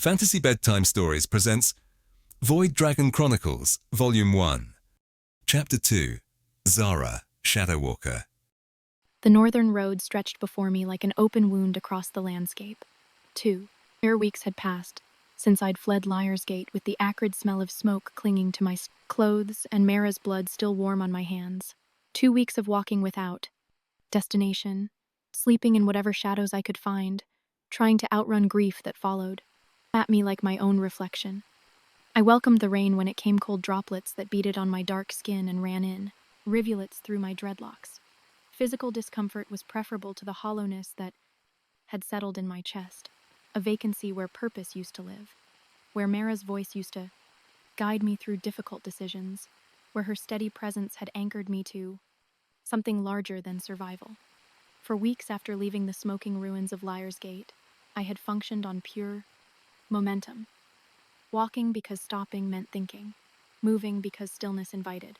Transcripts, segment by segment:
Fantasy Bedtime Stories presents Void Dragon Chronicles, Volume 1, Chapter 2, Zara, Shadow Walker. The northern road stretched before me like an open wound across the landscape. 2 weeks had passed since I'd fled Liar's Gate with the acrid smell of smoke clinging to my clothes and Mera's blood still warm on my hands. 2 weeks of walking without destination, sleeping in whatever shadows I could find, trying to outrun grief that followed at me like my own reflection. I welcomed the rain when it came, cold droplets that beaded on my dark skin and ran in, rivulets through my dreadlocks. Physical discomfort was preferable to the hollowness that had settled in my chest, a vacancy where purpose used to live, where Mera's voice used to guide me through difficult decisions, where her steady presence had anchored me to something larger than survival. For weeks after leaving the smoking ruins of Liar's Gate, I had functioned on pure momentum, walking because stopping meant thinking, moving because stillness invited,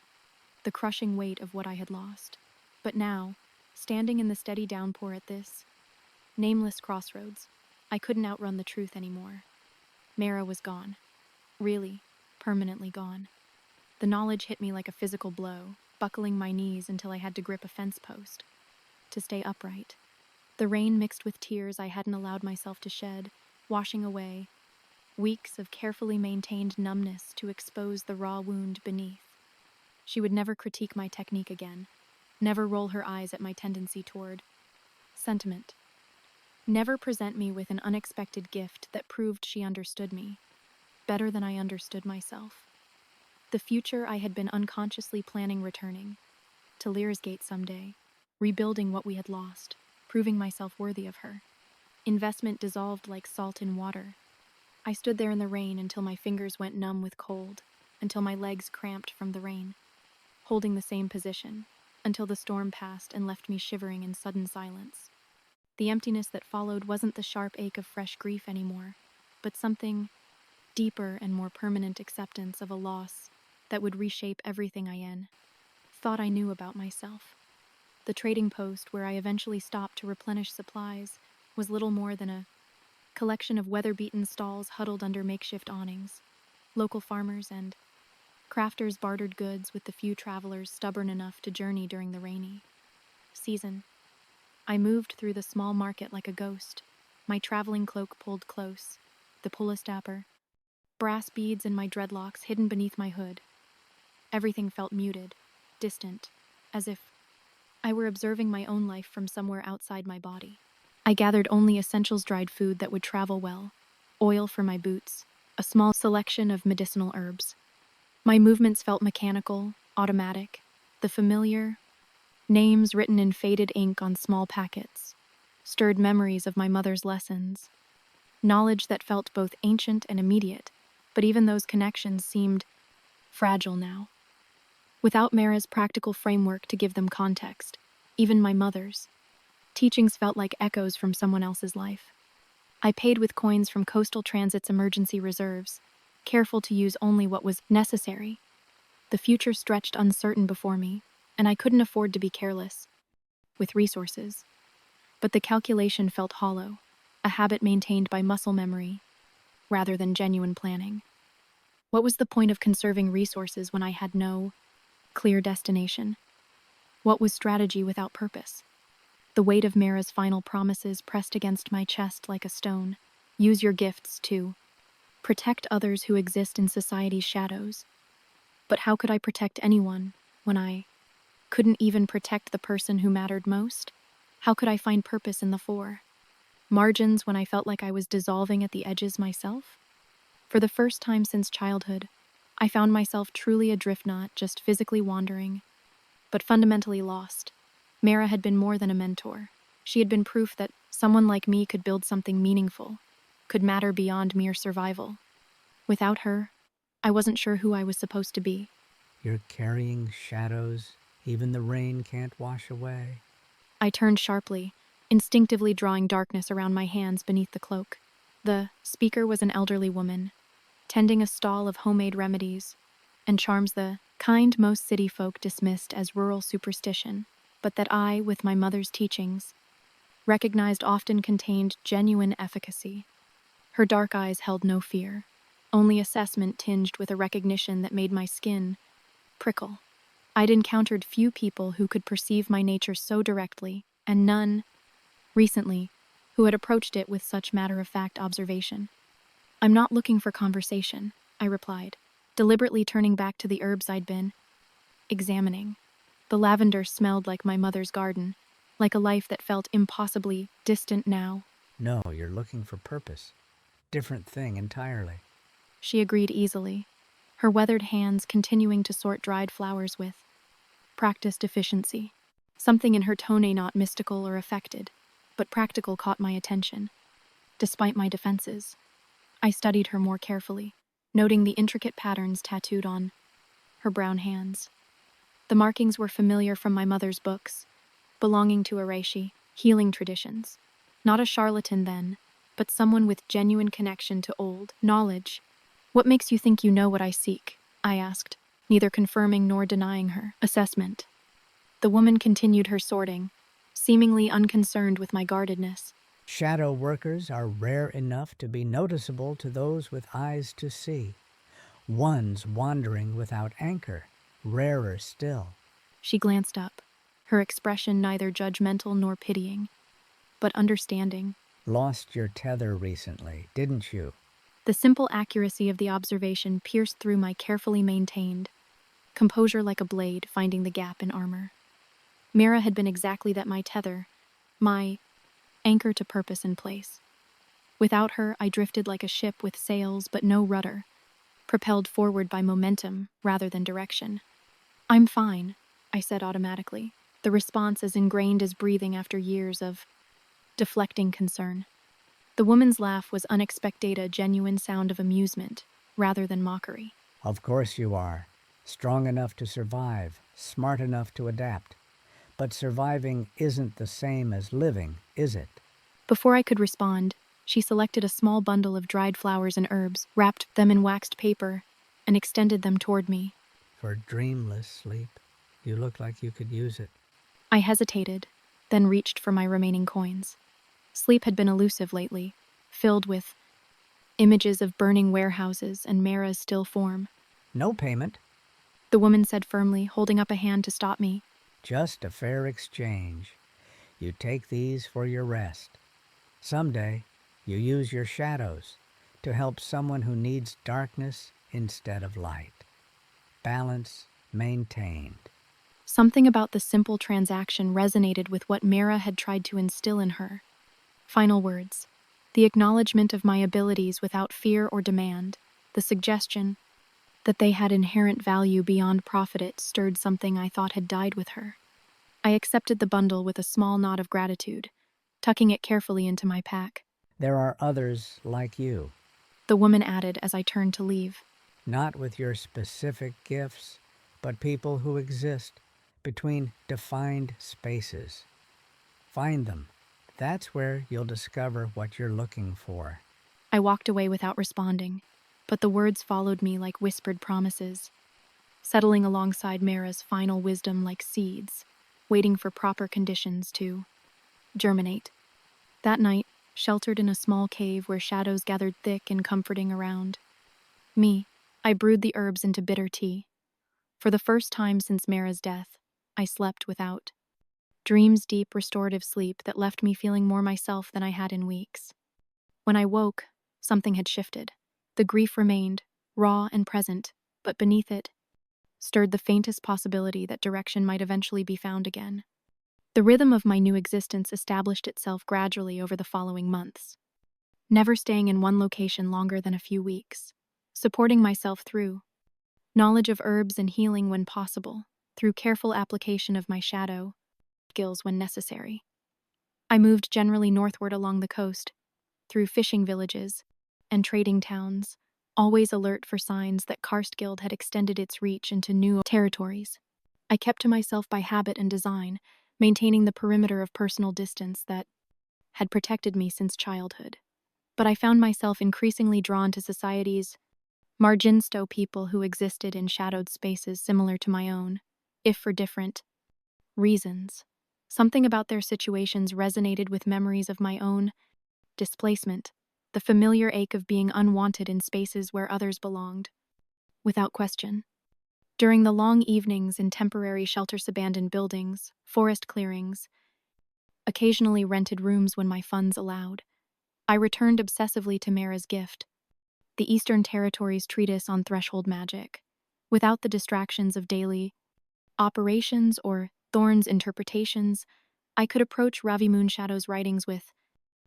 the crushing weight of what I had lost. But now, standing in the steady downpour at this nameless crossroads, I couldn't outrun the truth anymore. Mera was gone. Really, permanently gone. The knowledge hit me like a physical blow, buckling my knees until I had to grip a fence post to stay upright. The rain mixed with tears I hadn't allowed myself to shed, washing away weeks of carefully maintained numbness to expose the raw wound beneath. She would never critique my technique again, never roll her eyes at my tendency toward sentiment, never present me with an unexpected gift that proved she understood me better than I understood myself. The future I had been unconsciously planning returning to Liar's Gate someday, rebuilding what we had lost, proving myself worthy of her. Investment dissolved like salt in water. I stood there in the rain until my fingers went numb with cold, until my legs cramped from the rain, holding the same position, until the storm passed and left me shivering in sudden silence. The emptiness that followed wasn't the sharp ache of fresh grief anymore, but something deeper and more permanent acceptance of a loss that would reshape everything thought I knew about myself. The trading post where I eventually stopped to replenish supplies was little more than a collection of weather-beaten stalls huddled under makeshift awnings. Local farmers and crafters bartered goods with the few travelers stubborn enough to journey during the rainy season. I moved through the small market like a ghost, my traveling cloak pulled close, the pullistapper, brass beads in my dreadlocks hidden beneath my hood. Everything felt muted, distant, as if I were observing my own life from somewhere outside my body. I gathered only essentials, dried food that would travel well, oil for my boots, a small selection of medicinal herbs. My movements felt mechanical, automatic, the familiar names written in faded ink on small packets stirred memories of my mother's lessons, knowledge that felt both ancient and immediate, but even those connections seemed fragile now. Without Mera's practical framework to give them context, even my mother's teachings felt like echoes from someone else's life. I paid with coins from Coastal Transit's emergency reserves, careful to use only what was necessary. The future stretched uncertain before me, and I couldn't afford to be careless with resources. But the calculation felt hollow, a habit maintained by muscle memory rather than genuine planning. What was the point of conserving resources when I had no clear destination? What was strategy without purpose? The weight of Mera's final promises pressed against my chest like a stone. Use your gifts to protect others who exist in society's shadows. But how could I protect anyone when I couldn't even protect the person who mattered most? How could I find purpose in the margins when I felt like I was dissolving at the edges myself? For the first time since childhood, I found myself truly adrift, not just physically wandering, but fundamentally lost. Mera had been more than a mentor. She had been proof that someone like me could build something meaningful, could matter beyond mere survival. Without her, I wasn't sure who I was supposed to be. You're carrying shadows even the rain can't wash away. I turned sharply, instinctively drawing darkness around my hands beneath the cloak. The speaker was an elderly woman, tending a stall of homemade remedies and charms the kind most city folk dismissed as rural superstition, but that I, with my mother's teachings, recognized often contained genuine efficacy. Her dark eyes held no fear, only assessment tinged with a recognition that made my skin prickle. I'd encountered few people who could perceive my nature so directly, and none, recently, who had approached it with such matter-of-fact observation. "I'm not looking for conversation," I replied, deliberately turning back to the herbs I'd been examining. The lavender smelled like my mother's garden, like a life that felt impossibly distant now. No, you're looking for purpose. Different thing entirely. She agreed easily, her weathered hands continuing to sort dried flowers with practiced efficiency. Something in her tone, not mystical or affected, but practical, caught my attention. Despite my defenses, I studied her more carefully, noting the intricate patterns tattooed on her brown hands. The markings were familiar from my mother's books, belonging to Arashi, healing traditions. Not a charlatan then, but someone with genuine connection to old knowledge. "What makes you think you know what I seek?" I asked, neither confirming nor denying her assessment. The woman continued her sorting, seemingly unconcerned with my guardedness. Shadow workers are rare enough to be noticeable to those with eyes to see. Ones wandering without anchor, rarer still. She glanced up, her expression neither judgmental nor pitying, but understanding. Lost your tether recently, didn't you? The simple accuracy of the observation pierced through my carefully maintained composure like a blade finding the gap in armor. Mera had been exactly that, my tether, my anchor to purpose and place. Without her, I drifted like a ship with sails but no rudder, propelled forward by momentum rather than direction. "I'm fine," I said automatically, the response as ingrained as breathing after years of deflecting concern. The woman's laugh was unexpected, a genuine sound of amusement rather than mockery. Of course you are. Strong enough to survive, smart enough to adapt. But surviving isn't the same as living, is it? Before I could respond, she selected a small bundle of dried flowers and herbs, wrapped them in waxed paper, and extended them toward me. For dreamless sleep, you look like you could use it. I hesitated, then reached for my remaining coins. Sleep had been elusive lately, filled with images of burning warehouses and Mera's still form. No payment, The woman said firmly, holding up a hand to stop me. just a fair exchange. You take these for your rest. Someday, you use your shadows to help someone who needs darkness instead of light. Balance maintained. Something about the simple transaction resonated with what Mera had tried to instill in her. Final words. The acknowledgement of my abilities without fear or demand, the suggestion that they had inherent value beyond profit, it stirred something I thought had died with her. I accepted the bundle with a small nod of gratitude, tucking it carefully into my pack. There are others like you, The woman added as I turned to leave. not with your specific gifts, but people who exist between defined spaces. Find them. That's where you'll discover what you're looking for. I walked away without responding, but the words followed me like whispered promises, settling alongside Mera's final wisdom like seeds, waiting for proper conditions to germinate. That night, sheltered in a small cave where shadows gathered thick and comforting around me, I brewed the herbs into bitter tea. For the first time since Mera's death, I slept without dreams, deep restorative sleep that left me feeling more myself than I had in weeks. When I woke, something had shifted. The grief remained, raw and present, but beneath it stirred the faintest possibility that direction might eventually be found again. The rhythm of my new existence established itself gradually over the following months, never staying in one location longer than a few weeks, supporting myself through knowledge of herbs and healing when possible, through careful application of my shadow skills when necessary. I moved generally northward along the coast, through fishing villages and trading towns, always alert for signs that Karstgild had extended its reach into new territories. I kept to myself by habit and design, maintaining the perimeter of personal distance that had protected me since childhood. But I found myself increasingly drawn to society's marginsto people who existed in shadowed spaces similar to my own, if for different reasons. Something about their situations resonated with memories of my own displacement, the familiar ache of being unwanted in spaces where others belonged. Without question. During the long evenings in temporary shelters, abandoned buildings, forest clearings, occasionally rented rooms when my funds allowed, I returned obsessively to Mera's gift, the Eastern Territories' treatise on threshold magic. Without the distractions of daily operations or Thorne's interpretations, I could approach Ravi Moonshadow's writings with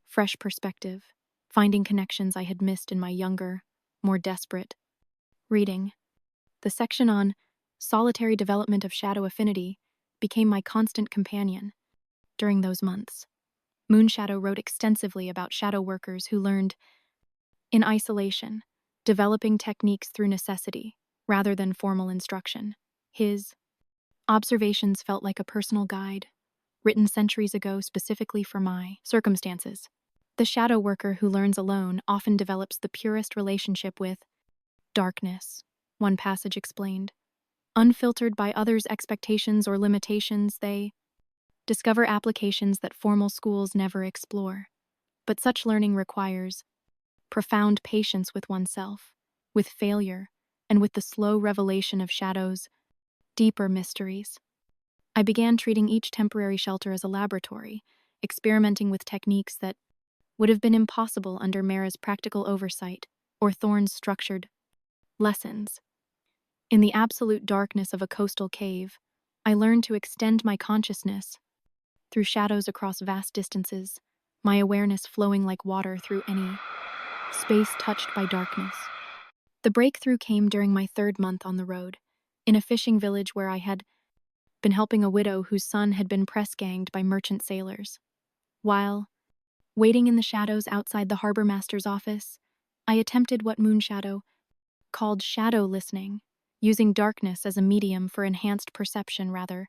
fresh perspective, finding connections I had missed in my younger, more desperate reading. The section on solitary development of shadow affinity became my constant companion during those months. Moonshadow wrote extensively about shadow workers who learned in isolation, developing techniques through necessity rather than formal instruction. His observations felt like a personal guide, written centuries ago specifically for my circumstances. The shadow worker who learns alone often develops the purest relationship with darkness, one passage explained. Unfiltered by others' expectations or limitations, they discover applications that formal schools never explore. But such learning requires profound patience with oneself, with failure, and with the slow revelation of shadow's deeper mysteries. I began treating each temporary shelter as a laboratory, experimenting with techniques that would have been impossible under Mera's practical oversight or Thorne's structured lessons. In the absolute darkness of a coastal cave, I learned to extend my consciousness through shadows across vast distances, my awareness flowing like water through any space touched by darkness. The breakthrough came during my 3rd month on the road, in a fishing village where I had been helping a widow whose son had been press-ganged by merchant sailors. While waiting in the shadows outside the harbor master's office, I attempted what Moonshadow called shadow listening, using darkness as a medium for enhanced perception rather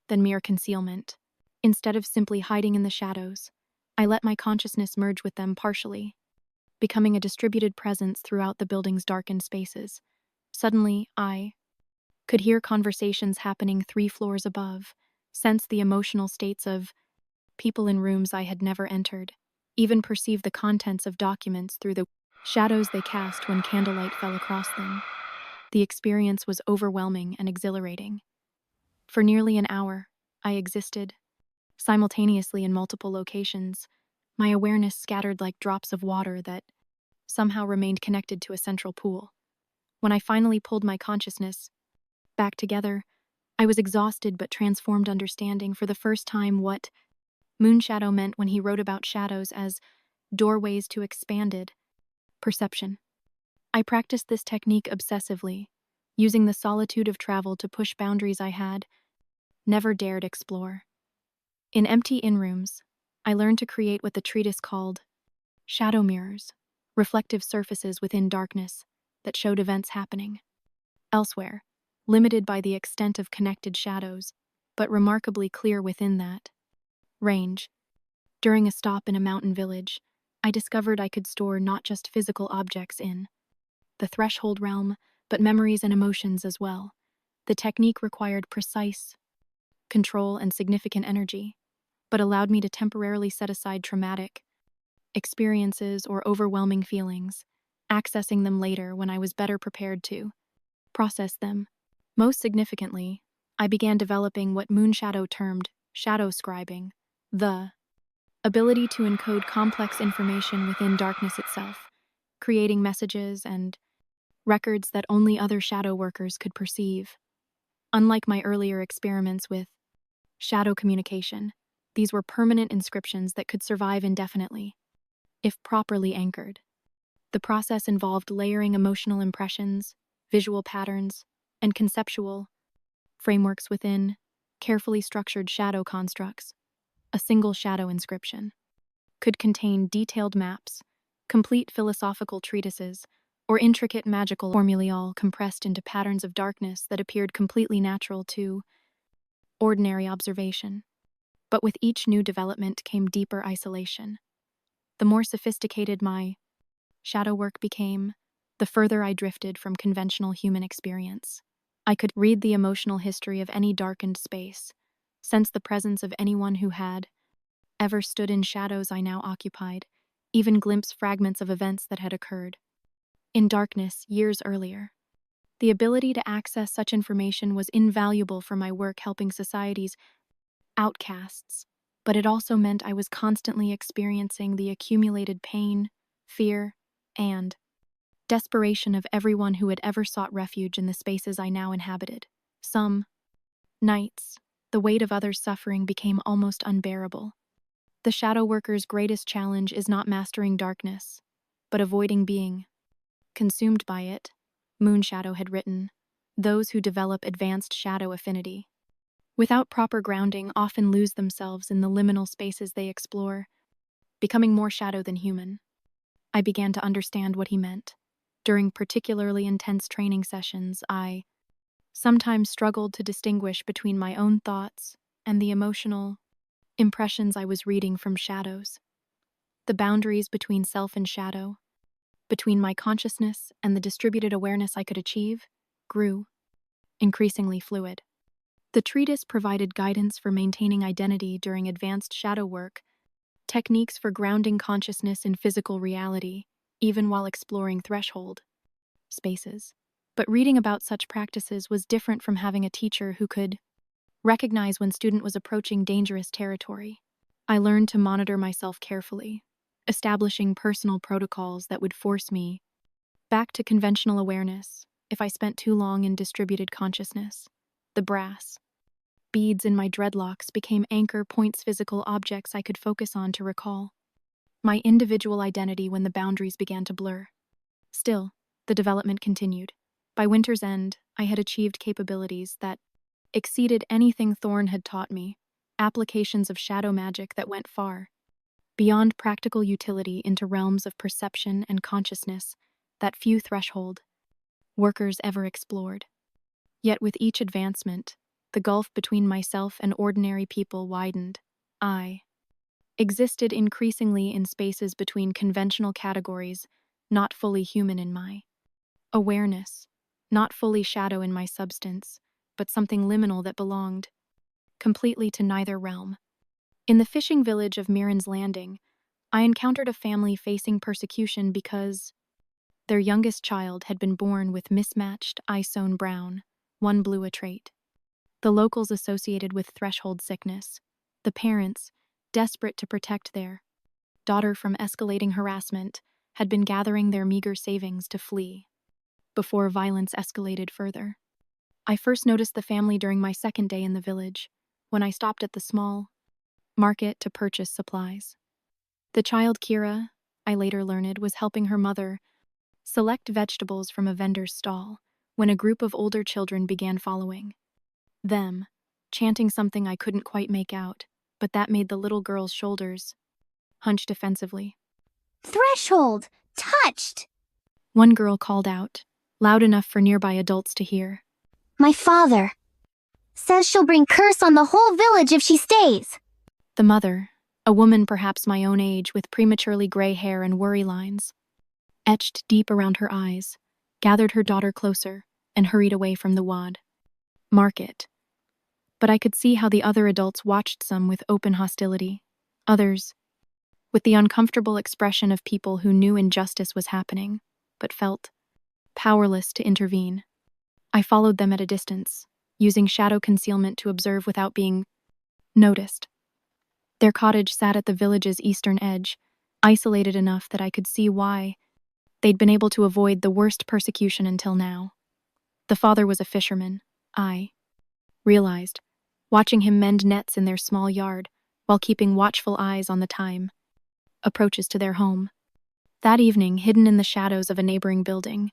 than mere concealment. Instead of simply hiding in the shadows, I let my consciousness merge with them partially, becoming a distributed presence throughout the building's darkened spaces. Suddenly, I could hear conversations happening 3 floors above, sense the emotional states of people in rooms I had never entered, even perceive the contents of documents through the shadows they cast when candlelight fell across them. The experience was overwhelming and exhilarating. For nearly an hour, I existed simultaneously in multiple locations, my awareness scattered like drops of water that somehow remained connected to a central pool. When I finally pulled my consciousness back together, I was exhausted but transformed, understanding for the first time what Moonshadow meant when he wrote about shadows as doorways to expanded perception. I practiced this technique obsessively, using the solitude of travel to push boundaries I had never dared explore. In empty inn-rooms, I learned to create what the treatise called shadow mirrors, reflective surfaces within darkness that showed events happening elsewhere, limited by the extent of connected shadows, but remarkably clear within that range. During a stop in a mountain village, I discovered I could store not just physical objects in the threshold realm, but memories and emotions as well. The technique required precise control and significant energy, but allowed me to temporarily set aside traumatic experiences or overwhelming feelings, accessing them later when I was better prepared to process them. Most significantly, I began developing what Moonshadow termed shadow scribing, the ability to encode complex information within darkness itself, creating messages and records that only other shadow workers could perceive. Unlike my earlier experiments with shadow communication, these were permanent inscriptions that could survive indefinitely, if properly anchored. The process involved layering emotional impressions, visual patterns, and conceptual frameworks within carefully structured shadow constructs. A single shadow inscription could contain detailed maps, complete philosophical treatises, or intricate magical formulae, all compressed into patterns of darkness that appeared completely natural to ordinary observation. But with each new development came deeper isolation. The more sophisticated my shadow work became, the further I drifted from conventional human experience. I could read the emotional history of any darkened space, sense the presence of anyone who had ever stood in shadows I now occupied, even glimpse fragments of events that had occurred in darkness years earlier. The ability to access such information was invaluable for my work helping society's outcasts, but it also meant I was constantly experiencing the accumulated pain, fear, and desperation of everyone who had ever sought refuge in the spaces I now inhabited. Some nights, the weight of others' suffering became almost unbearable. The shadow worker's greatest challenge is not mastering darkness, but avoiding being consumed by it. Moonshadow had written, "Those who develop advanced shadow affinity, without proper grounding, often lose themselves in the liminal spaces they explore, becoming more shadow than human." I began to understand what he meant. During particularly intense training sessions, I sometimes struggled to distinguish between my own thoughts and the emotional impressions I was reading from shadows. The boundaries between self and shadow, between my consciousness and the distributed awareness I could achieve, grew increasingly fluid. The treatise provided guidance for maintaining identity during advanced shadow work, techniques for grounding consciousness in physical reality, even while exploring threshold spaces. But reading about such practices was different from having a teacher who could recognize when student was approaching dangerous territory. I learned to monitor myself carefully, establishing personal protocols that would force me back to conventional awareness if I spent too long in distributed consciousness. The brass beads in my dreadlocks became anchor points, physical objects I could focus on to recall my individual identity when the boundaries began to blur. Still, the development continued. By winter's end, I had achieved capabilities that exceeded anything Thorne had taught me, applications of shadow magic that went far beyond practical utility into realms of perception and consciousness that few threshold workers ever explored. Yet with each advancement, the gulf between myself and ordinary people widened. I existed increasingly in spaces between conventional categories, not fully human in my awareness, not fully shadow in my substance, but something liminal that belonged completely to neither realm. In the fishing village of Meren's Landing, I encountered a family facing persecution because their youngest child had been born with mismatched eye-sewn brown, one blue a trait. The locals associated with threshold sickness, the parents, desperate to protect their daughter from escalating harassment, had been gathering their meager savings to flee before violence escalated further. I first noticed the family during my second day in the village, when I stopped at the small market to purchase supplies. The child Kira, I later learned, was helping her mother select vegetables from a vendor's stall when a group of older children began following them, chanting something I couldn't quite make out, but that made the little girl's shoulders hunch defensively. "Threshold! Touched!" One girl called out, loud enough for nearby adults to hear. "My father says she'll bring curse on the whole village if she stays." The mother, a woman perhaps my own age with prematurely gray hair and worry lines etched deep around her eyes, gathered her daughter closer and hurried away from the wad market. But I could see how the other adults watched, some with open hostility, others with the uncomfortable expression of people who knew injustice was happening, but felt powerless to intervene. I followed them at a distance, using shadow concealment to observe without being noticed. Their cottage sat at the village's eastern edge, isolated enough that I could see why they'd been able to avoid the worst persecution until now. The father was a fisherman, I realized, watching him mend nets in their small yard while keeping watchful eyes on the time approaches to their home. That evening, hidden in the shadows of a neighboring building,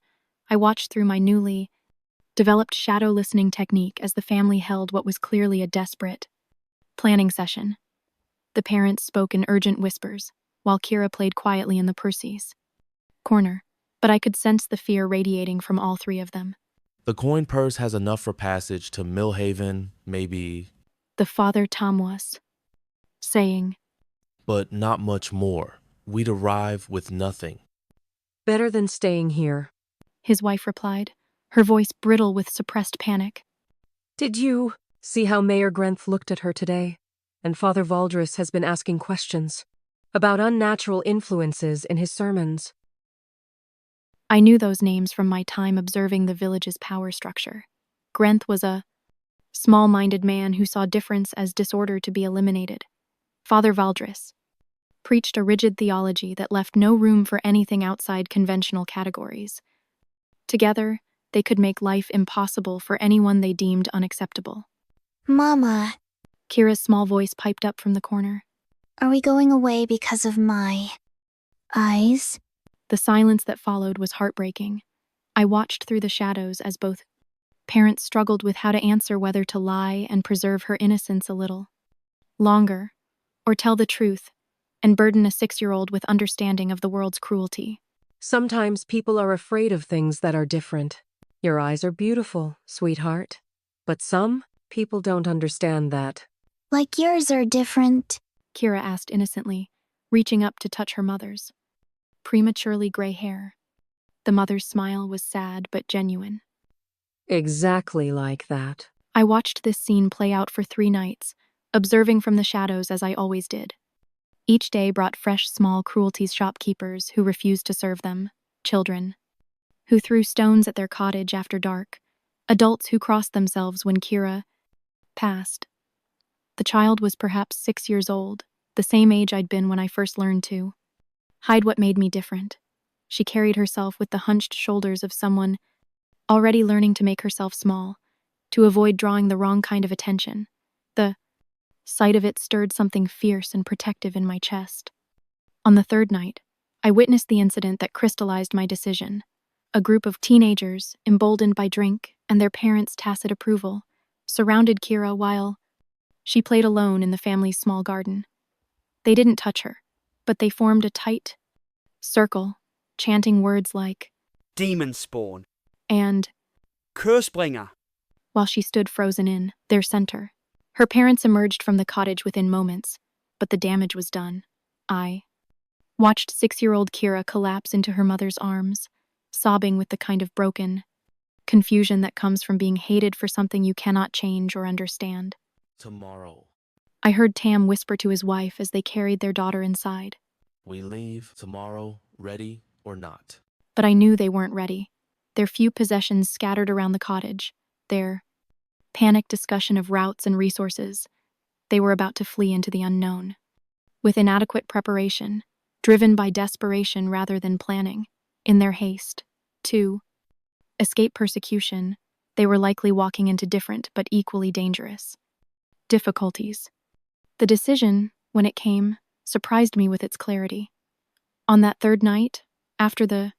I watched through my newly developed shadow listening technique as the family held what was clearly a desperate planning session. The parents spoke in urgent whispers, while Kira played quietly in the Percy's corner, but I could sense the fear radiating from all three of them. The coin purse has enough for passage to Millhaven, maybe, The father Tom was saying, but not much more. We'd arrive with nothing. "Better than staying here." his wife replied, her voice brittle with suppressed panic. "Did you see how Mayor Grenth looked at her today? And Father Valdris has been asking questions about unnatural influences in his sermons. I knew those names from my time observing the village's power structure. Grenth was a small-minded man who saw difference as disorder to be eliminated. Father Valdris preached a rigid theology that left no room for anything outside conventional categories. Together, they could make life impossible for anyone they deemed unacceptable. Mama, Kira's small voice piped up from the corner. are we going away because of my eyes? The silence that followed was heartbreaking. I watched through the shadows as both parents struggled with how to answer whether to lie and preserve her innocence a little longer, or tell the truth and burden a 6-year-old with understanding of the world's cruelty. Sometimes people are afraid of things that are different. Your eyes are beautiful, sweetheart. But some people don't understand that. Like yours are different. Kira asked innocently, reaching up to touch her mother's prematurely gray hair. The mother's smile was sad but genuine. Exactly like that. I watched this scene play out for 3 nights, observing from the shadows as I always did. Each day brought fresh small cruelties, shopkeepers who refused to serve them, children who threw stones at their cottage after dark, adults who crossed themselves when Kira passed. The child was perhaps 6 years old, the same age I'd been when I first learned to hide what made me different. She carried herself with the hunched shoulders of someone already learning to make herself small, to avoid drawing the wrong kind of attention. The sight of it stirred something fierce and protective in my chest. On the 3rd night, I witnessed the incident that crystallized my decision. A group of teenagers, emboldened by drink and their parents' tacit approval, surrounded Kira while she played alone in the family's small garden. They didn't touch her, but they formed a tight circle, chanting words like Demon spawn. and Cursebringer. while she stood frozen in their center. Her parents emerged from the cottage within moments, but the damage was done. I watched 6-year-old Kira collapse into her mother's arms, sobbing with the kind of broken confusion that comes from being hated for something you cannot change or understand. Tomorrow. I heard Tam whisper to his wife as they carried their daughter inside, We leave tomorrow, ready or not. but I knew they weren't ready. Their few possessions scattered around the cottage, their panicked discussion of routes and resources. They were about to flee into the unknown. With inadequate preparation, driven by desperation rather than planning, in their haste to escape persecution, they were likely walking into different but equally dangerous difficulties. The decision, when it came, surprised me with its clarity. On that 3rd night, after the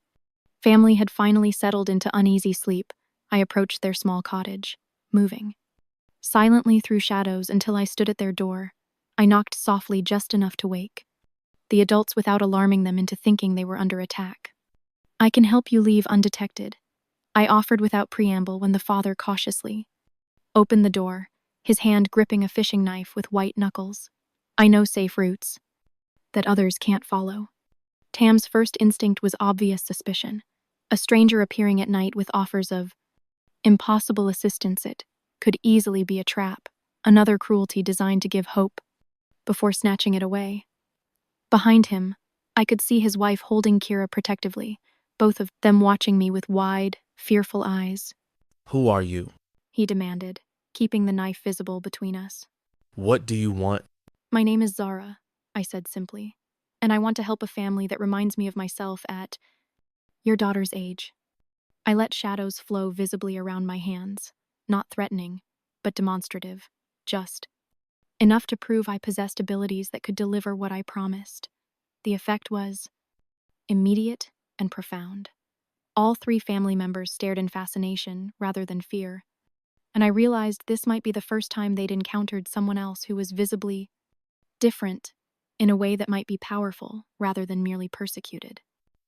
family had finally settled into uneasy sleep, I approached their small cottage, moving silently through shadows until I stood at their door. I knocked softly just enough to wake the adults without alarming them into thinking they were under attack. I can help you leave undetected, I offered without preamble when the father cautiously opened the door, his hand gripping a fishing knife with white knuckles. I know safe routes that others can't follow. Tam's first instinct was obvious suspicion. A stranger appearing at night with offers of impossible assistance, it could easily be a trap, another cruelty designed to give hope before snatching it away. Behind him, I could see his wife holding Kira protectively, both of them watching me with wide, fearful eyes. Who are you? He demanded, keeping the knife visible between us. What do you want? My name is Zara, I said simply, and I want to help a family that reminds me of myself at your daughter's age. I let shadows flow visibly around my hands, not threatening, but demonstrative, just enough to prove I possessed abilities that could deliver what I promised. The effect was immediate and profound. All 3 family members stared in fascination rather than fear, and I realized this might be the first time they'd encountered someone else who was visibly different in a way that might be powerful rather than merely persecuted.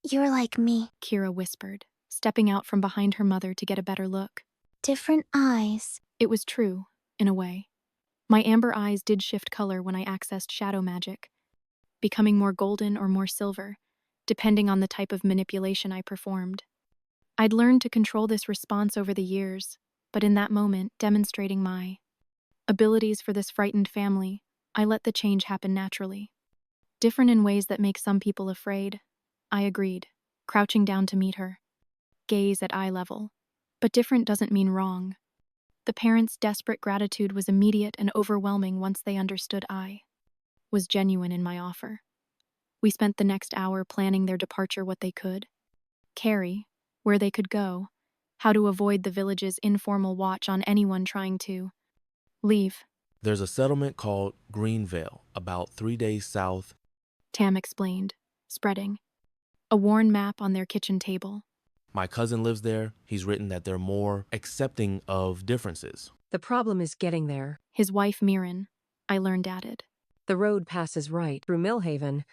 You're like me. Kira whispered, stepping out from behind her mother to get a better look. Different eyes. It was true, in a way. My amber eyes did shift color when I accessed shadow magic, becoming more golden or more silver, depending on the type of manipulation I performed. I'd learned to control this response over the years, but in that moment, demonstrating my abilities for this frightened family, I let the change happen naturally. Different in ways that make some people afraid. I agreed, crouching down to meet her. Gaze at eye level. But different doesn't mean wrong. The parents' desperate gratitude was immediate and overwhelming once they understood I was genuine in my offer. We spent the next hour planning their departure what they could. Carry, where they could go, how to avoid the village's informal watch on anyone trying to leave, There's a settlement called Greenvale, about 3 days south. Tam explained, spreading a worn map on their kitchen table. My cousin lives there. He's written that they're more accepting of differences. The problem is getting there. His wife, Miran, I learned, added. The road passes right through Millhaven,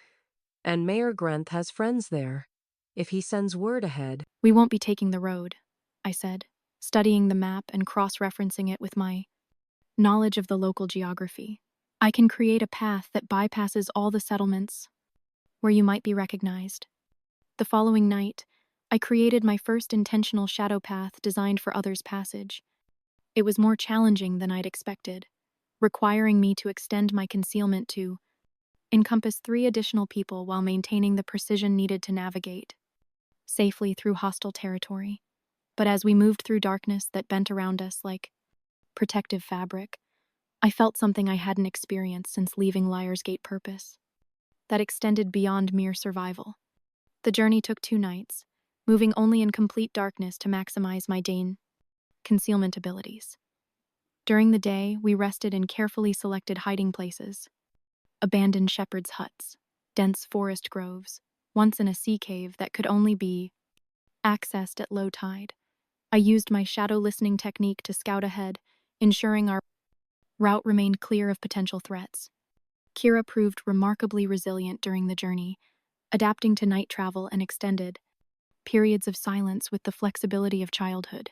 and Mayor Grenth has friends there. If he sends word ahead, We won't be taking the road, I said, studying the map and cross-referencing it with my knowledge of the local geography. I can create a path that bypasses all the settlements where you might be recognized. The following night, I created my first intentional shadow path designed for others' passage. It was more challenging than I'd expected, requiring me to extend my concealment to encompass 3 additional people while maintaining the precision needed to navigate safely through hostile territory. But as we moved through darkness that bent around us like protective fabric, I felt something I hadn't experienced since leaving Liar's Gate purpose. That extended beyond mere survival. The journey took 2 nights, moving only in complete darkness to maximize my concealment abilities. During the day, we rested in carefully selected hiding places. Abandoned shepherds' huts, dense forest groves, once in a sea cave that could only be accessed at low tide. I used my shadow listening technique to scout ahead, ensuring our route remained clear of potential threats. Kira proved remarkably resilient during the journey, adapting to night travel and extended periods of silence with the flexibility of childhood.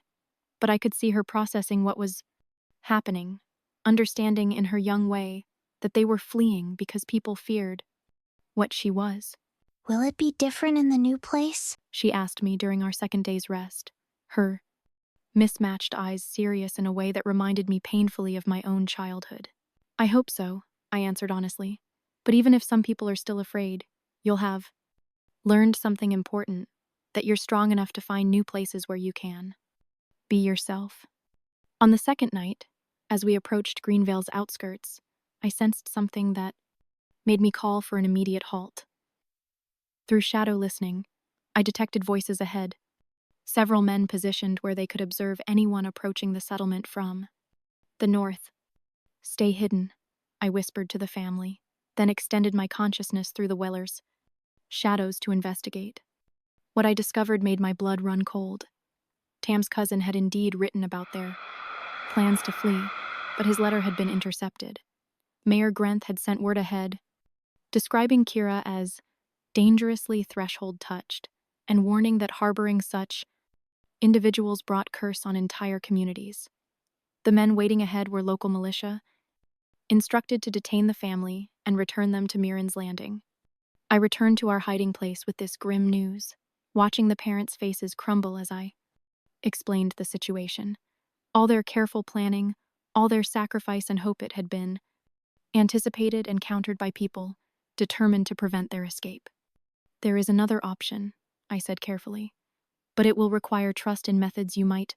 But I could see her processing what was happening, understanding in her young way that they were fleeing because people feared what she was. Will it be different in the new place? She asked me during our second day's rest, her mismatched eyes serious in a way that reminded me painfully of my own childhood. I hope so, I answered honestly. But even if some people are still afraid, you'll have learned something important, that you're strong enough to find new places where you can be yourself. On the second night, as we approached Greenvale's outskirts, I sensed something that made me call for an immediate halt. Through shadow listening, I detected voices ahead, several men positioned where they could observe anyone approaching the settlement from the north. Stay hidden, I whispered to the family, then extended my consciousness through the Wellers' shadows to investigate. What I discovered made my blood run cold. Tam's cousin had indeed written about their plans to flee, but his letter had been intercepted. Mayor Grenth had sent word ahead, describing Kira as dangerously threshold touched, and warning that harboring such individuals brought curse on entire communities. The men waiting ahead were local militia, instructed to detain the family and return them to Miran's Landing. I returned to our hiding place with this grim news, watching the parents' faces crumble as I explained the situation. All their careful planning, all their sacrifice and hope it had been anticipated and countered by people determined to prevent their escape. There is another option, I said carefully, but it will require trust in methods you might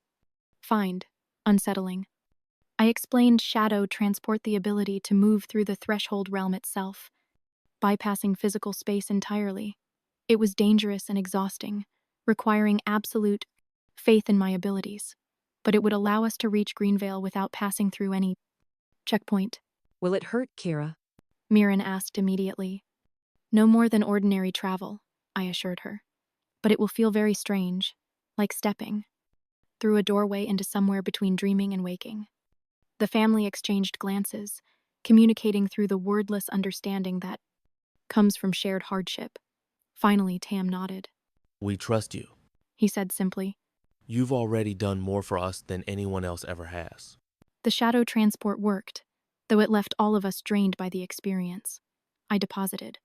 find unsettling. I explained shadow transport the ability to move through the threshold realm itself, bypassing physical space entirely. It was dangerous and exhausting, requiring absolute faith in my abilities, but it would allow us to reach Greenvale without passing through any checkpoint. will it hurt, Kira? Miran asked immediately. No more than ordinary travel, I assured her, but it will feel very strange, like stepping through a doorway into somewhere between dreaming and waking. The family exchanged glances, communicating through the wordless understanding that comes from shared hardship. Finally, Tam nodded. We trust you. He said simply. You've already done more for us than anyone else ever has. The shadow transport worked, though it left all of us drained by the experience. I deposited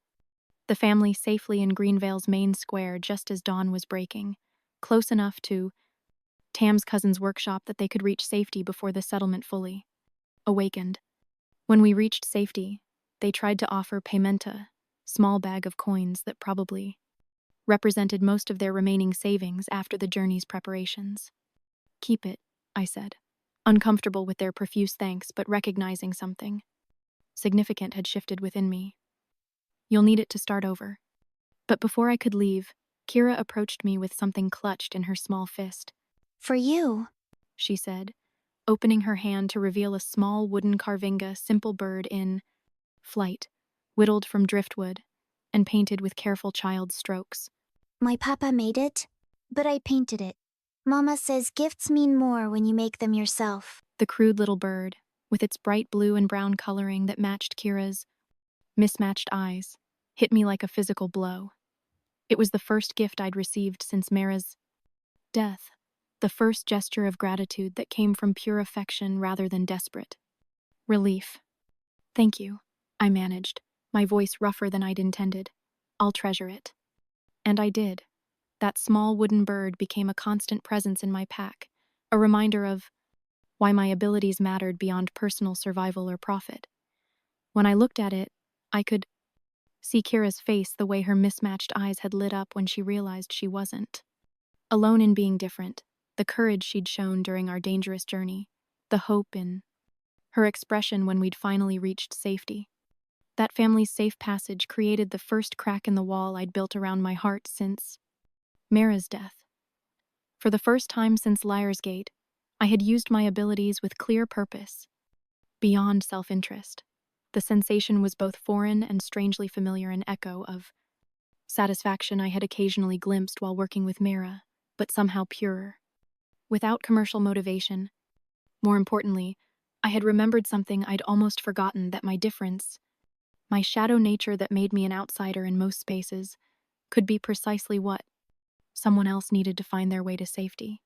the family safely in Greenvale's main square just as dawn was breaking, close enough to Tam's cousin's workshop that they could reach safety before the settlement fully awakened. When we reached safety, they tried to offer pimenta, small bag of coins that probably represented most of their remaining savings after the journey's preparations. "Keep it," I said, uncomfortable with their profuse thanks but recognizing something significant had shifted within me. "You'll need it to start over." But before I could leave, Kira approached me with something clutched in her small fist. For you. She said, opening her hand to reveal a small wooden carvinga simple bird in flight, whittled from driftwood, and painted with careful child's strokes. My papa made it, but I painted it. Mama says gifts mean more when you make them yourself. The crude little bird, with its bright blue and brown coloring that matched Kira's mismatched eyes, hit me like a physical blow. It was the first gift I'd received since Mera's death, the first gesture of gratitude that came from pure affection rather than desperate relief. "Thank you," I managed, my voice rougher than I'd intended. "I'll treasure it." And I did. That small wooden bird became a constant presence in my pack, a reminder of why my abilities mattered beyond personal survival or profit. When I looked at it, I could see Kira's face the way her mismatched eyes had lit up when she realized she wasn't alone in being different, the courage she'd shown during our dangerous journey, the hope in her expression when we'd finally reached safety. That family's safe passage created the first crack in the wall I'd built around my heart since Mera's death. For the first time since Liar's Gate, I had used my abilities with clear purpose, beyond self-interest. The sensation was both foreign and strangely familiar, an echo of satisfaction I had occasionally glimpsed while working with Mera, but somehow purer. Without commercial motivation. More importantly, I had remembered something I'd almost forgotten, that my difference, my shadow nature that made me an outsider in most spaces, could be precisely what someone else needed to find their way to safety.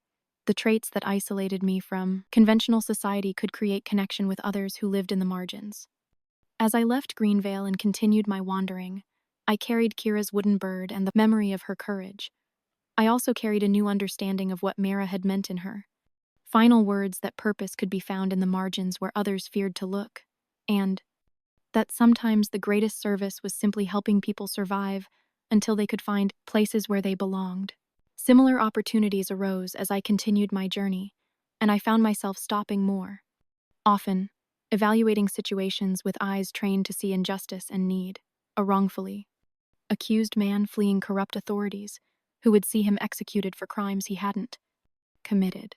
The traits that isolated me from conventional society could create connection with others who lived in the margins. As I left Greenvale and continued my wandering, I carried Kira's wooden bird and the memory of her courage. I also carried a new understanding of what Mera had meant in her. Final words that purpose could be found in the margins where others feared to look, and that sometimes the greatest service was simply helping people survive until they could find places where they belonged. Similar opportunities arose as I continued my journey, and I found myself stopping more often, evaluating situations with eyes trained to see injustice and need, a wrongfully accused man fleeing corrupt authorities who would see him executed for crimes he hadn't committed,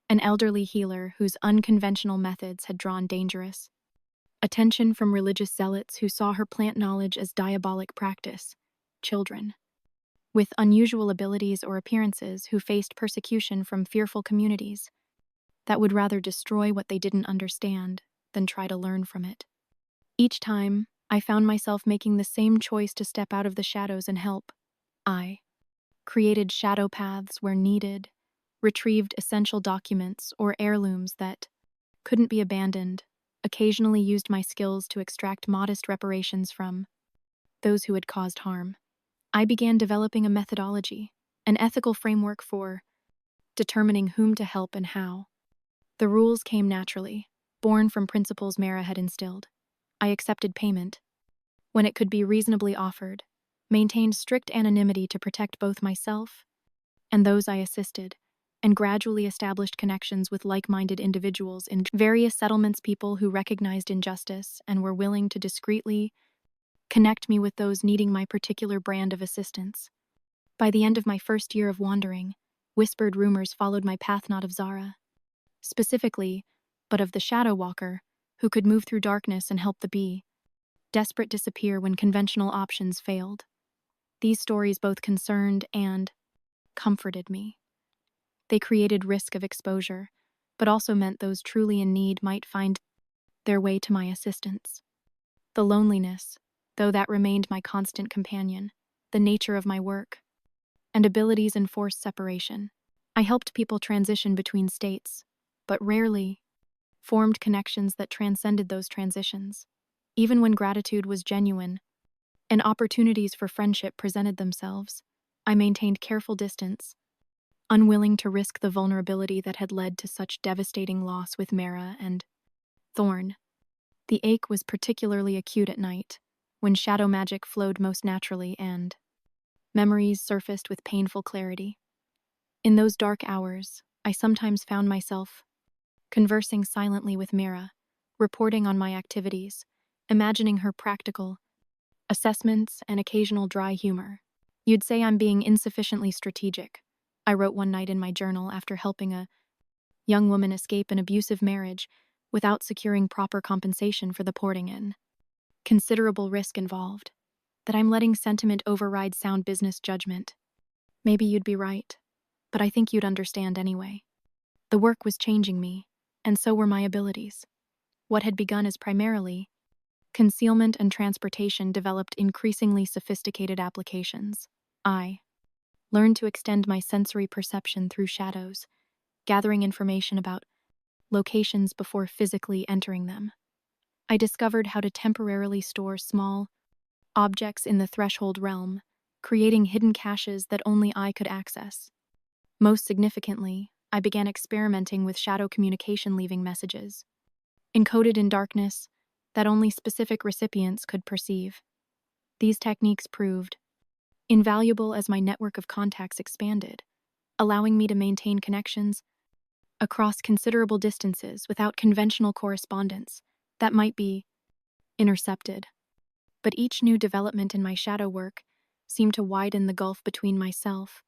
an elderly healer whose unconventional methods had drawn dangerous attention from religious zealots who saw her plant knowledge as diabolic practice, children with unusual abilities or appearances who faced persecution from fearful communities that would rather destroy what they didn't understand than try to learn from it. Each time, I found myself making the same choice to step out of the shadows and help. I created shadow paths where needed, retrieved essential documents or heirlooms that couldn't be abandoned, occasionally used my skills to extract modest reparations from those who had caused harm. I began developing a methodology, an ethical framework for determining whom to help and how. The rules came naturally, born from principles Mera had instilled. I accepted payment when it could be reasonably offered, maintained strict anonymity to protect both myself and those I assisted, and gradually established connections with like-minded individuals in various settlements, people who recognized injustice and were willing to discreetly connect me with those needing my particular brand of assistance. By the end of my first year of wandering, whispered rumors followed my path, not of Zara specifically, but of the Shadow Walker, who could move through darkness and help the bee desperate disappear when conventional options failed. These stories both concerned and comforted me. They created risk of exposure, but also meant those truly in need might find their way to my assistance. The loneliness, though, that remained my constant companion, the nature of my work, and abilities enforced separation. I helped people transition between states, but rarely formed connections that transcended those transitions. Even when gratitude was genuine and opportunities for friendship presented themselves, I maintained careful distance, unwilling to risk the vulnerability that had led to such devastating loss with Mera and Thorne. The ache was particularly acute at night, when shadow magic flowed most naturally and memories surfaced with painful clarity. In those dark hours, I sometimes found myself conversing silently with Mera, reporting on my activities, imagining her practical assessments and occasional dry humor. "You'd say I'm being insufficiently strategic," I wrote one night in my journal after helping a young woman escape an abusive marriage without securing proper compensation for the porting in. Considerable risk involved. That I'm letting sentiment override sound business judgment. Maybe you'd be right, but I think you'd understand anyway. The work was changing me, and so were my abilities. What had begun as primarily concealment and transportation developed increasingly sophisticated applications. I learned to extend my sensory perception through shadows, gathering information about locations before physically entering them. I discovered how to temporarily store small objects in the threshold realm, creating hidden caches that only I could access. Most significantly, I began experimenting with shadow communication, leaving messages encoded in darkness that only specific recipients could perceive. These techniques proved invaluable as my network of contacts expanded, allowing me to maintain connections across considerable distances without conventional correspondence that might be intercepted. But each new development in my shadow work seemed to widen the gulf between myself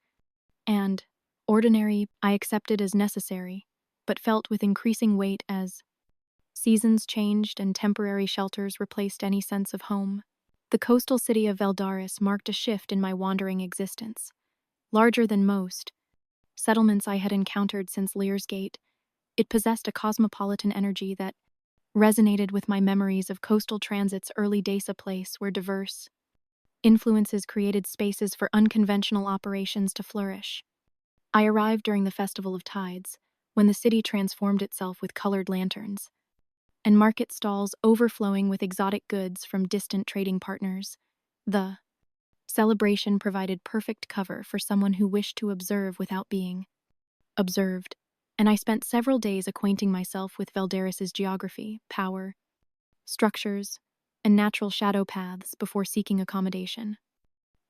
and ordinary. I accepted as necessary, but felt with increasing weight as seasons changed and temporary shelters replaced any sense of home. The coastal city of Veldaris marked a shift in my wandering existence. Larger than most settlements I had encountered since Lear's Gate, it possessed a cosmopolitan energy that resonated with my memories of coastal transit's early days, a place where diverse influences created spaces for unconventional operations to flourish. I arrived during the Festival of Tides, when the city transformed itself with colored lanterns and market stalls overflowing with exotic goods from distant trading partners. The celebration provided perfect cover for someone who wished to observe without being observed, and I spent several days acquainting myself with Veldaris's geography, power, structures, and natural shadow paths before seeking accommodation.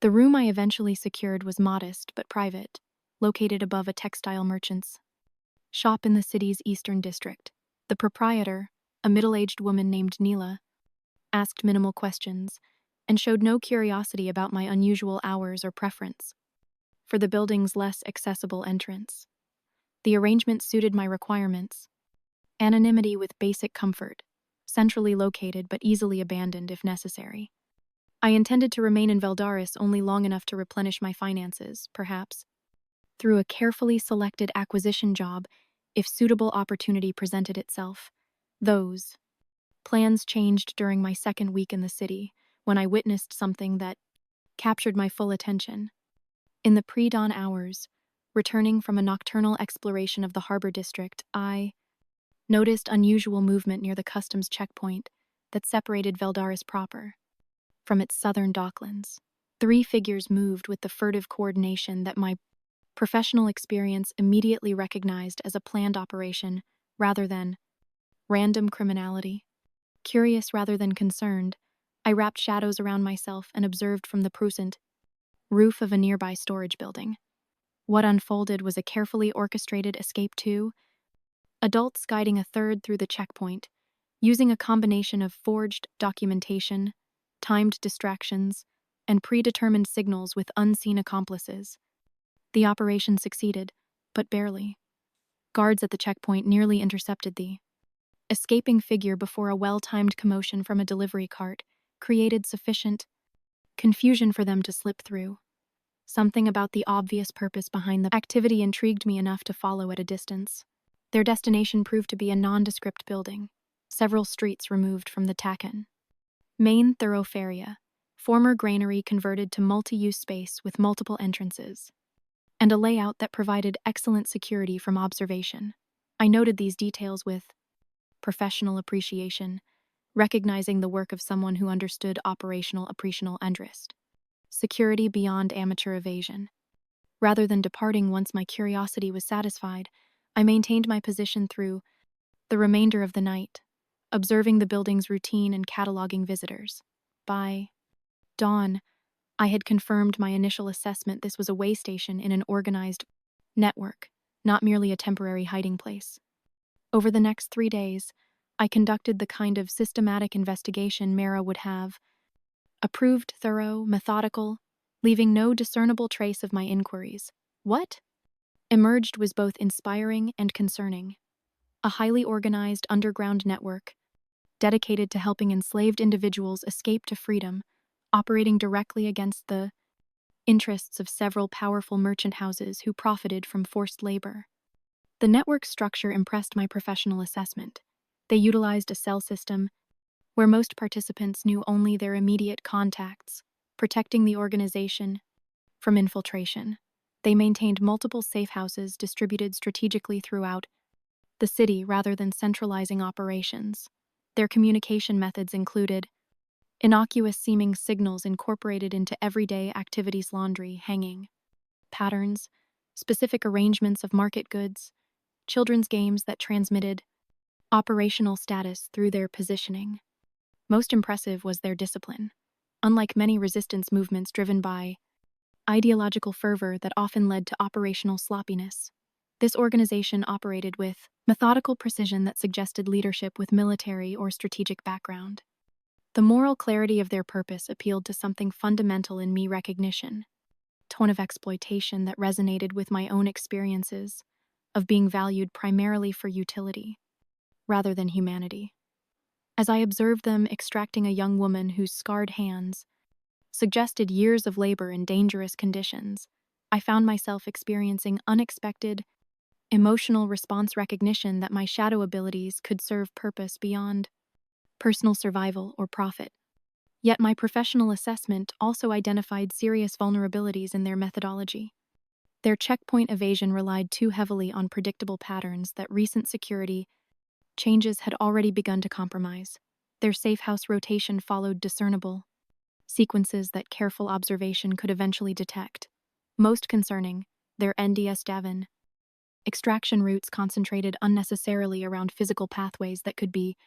The room I eventually secured was modest but private, located above a textile merchant's shop in the city's eastern district. The proprietor, a middle-aged woman named Neela, asked minimal questions and showed no curiosity about my unusual hours or preference for the building's less accessible entrance. The arrangement suited my requirements: anonymity with basic comfort, centrally located but easily abandoned if necessary. I intended to remain in Veldaris only long enough to replenish my finances, perhaps through a carefully selected acquisition job if suitable opportunity presented itself. Those plans changed during my second week in the city, when I witnessed something that captured my full attention. In the pre-dawn hours, returning from a nocturnal exploration of the harbor district, I noticed unusual movement near the customs checkpoint that separated Veldaris proper from its southern docklands. 3 figures moved with the furtive coordination that my professional experience immediately recognized as a planned operation rather than random criminality. Curious rather than concerned, I wrapped shadows around myself and observed from the prusent roof of a nearby storage building. What unfolded was a carefully orchestrated escape to adults guiding a third through the checkpoint, using a combination of forged documentation, timed distractions, and predetermined signals with unseen accomplices. The operation succeeded, but barely. Guards at the checkpoint nearly intercepted the escaping figure before a well-timed commotion from a delivery cart created sufficient confusion for them to slip through. Something about the obvious purpose behind the activity intrigued me enough to follow at a distance. Their destination proved to be a nondescript building, several streets removed from the Takan main thoroughfare, former granary converted to multi-use space with multiple entrances, and a layout that provided excellent security from observation. I noted these details with professional appreciation, recognizing the work of someone who understood operational interest. Security beyond amateur evasion. Rather than departing once my curiosity was satisfied, I maintained my position through the remainder of the night, observing the building's routine and cataloging visitors. By dawn, I had confirmed my initial assessment this was a way station in an organized network, not merely a temporary hiding place. Over the next 3 days, I conducted the kind of systematic investigation Mera would have approved, thorough, methodical, leaving no discernible trace of my inquiries. What emerged was both inspiring and concerning. A highly organized underground network dedicated to helping enslaved individuals escape to freedom, operating directly against the interests of several powerful merchant houses who profited from forced labor. The network structure impressed my professional assessment. They utilized a cell system where most participants knew only their immediate contacts, protecting the organization from infiltration. They maintained multiple safe houses distributed strategically throughout the city rather than centralizing operations. Their communication methods included innocuous-seeming signals incorporated into everyday activities: laundry, hanging, patterns, specific arrangements of market goods, children's games that transmitted operational status through their positioning. Most impressive was their discipline. Unlike many resistance movements driven by ideological fervor that often led to operational sloppiness, this organization operated with methodical precision that suggested leadership with military or strategic background. The moral clarity of their purpose appealed to something fundamental in me: recognition, tone of exploitation that resonated with my own experiences of being valued primarily for utility rather than humanity. As I observed them extracting a young woman whose scarred hands suggested years of labor in dangerous conditions, I found myself experiencing unexpected emotional response recognition that my shadow abilities could serve purpose beyond personal survival or profit. Yet my professional assessment also identified serious vulnerabilities in their methodology. Their checkpoint evasion relied too heavily on predictable patterns that recent security changes had already begun to compromise. Their safe house rotation followed discernible sequences that careful observation could eventually detect. Most concerning, their NDS Davin extraction routes concentrated unnecessarily around physical pathways that could be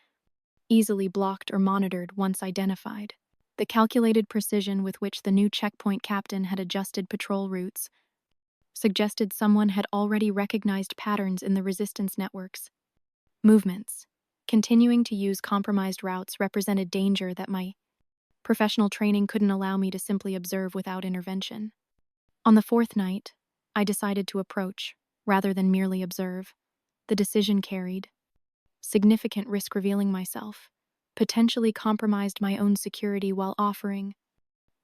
easily blocked or monitored once identified. The calculated precision with which the new checkpoint captain had adjusted patrol routes suggested someone had already recognized patterns in the resistance network's movements. Continuing to use compromised routes represented danger that my professional training couldn't allow me to simply observe without intervention. On the 4th night, I decided to approach, rather than merely observe. The decision carried significant risk, revealing myself potentially compromised my own security while offering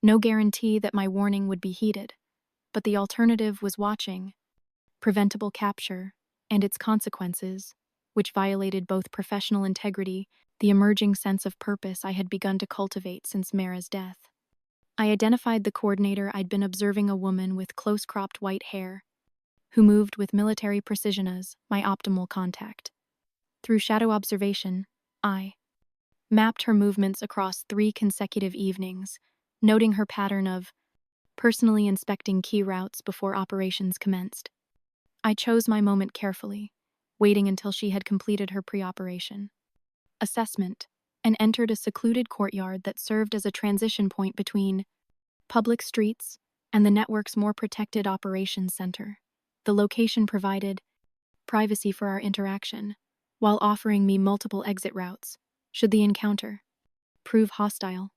no guarantee that my warning would be heeded. But the alternative was watching preventable capture and its consequences, which violated both professional integrity, the emerging sense of purpose I had begun to cultivate since Mera's death. I identified the coordinator I'd been observing, a woman with close-cropped white hair, who moved with military precision as my optimal contact. Through shadow observation, I mapped her movements across 3 consecutive evenings, noting her pattern of personally inspecting key routes before operations commenced. I chose my moment carefully, waiting until she had completed her pre-operation assessment and entered a secluded courtyard that served as a transition point between public streets and the network's more protected operations center. The location provided privacy for our interaction, while offering me multiple exit routes should the encounter prove hostile.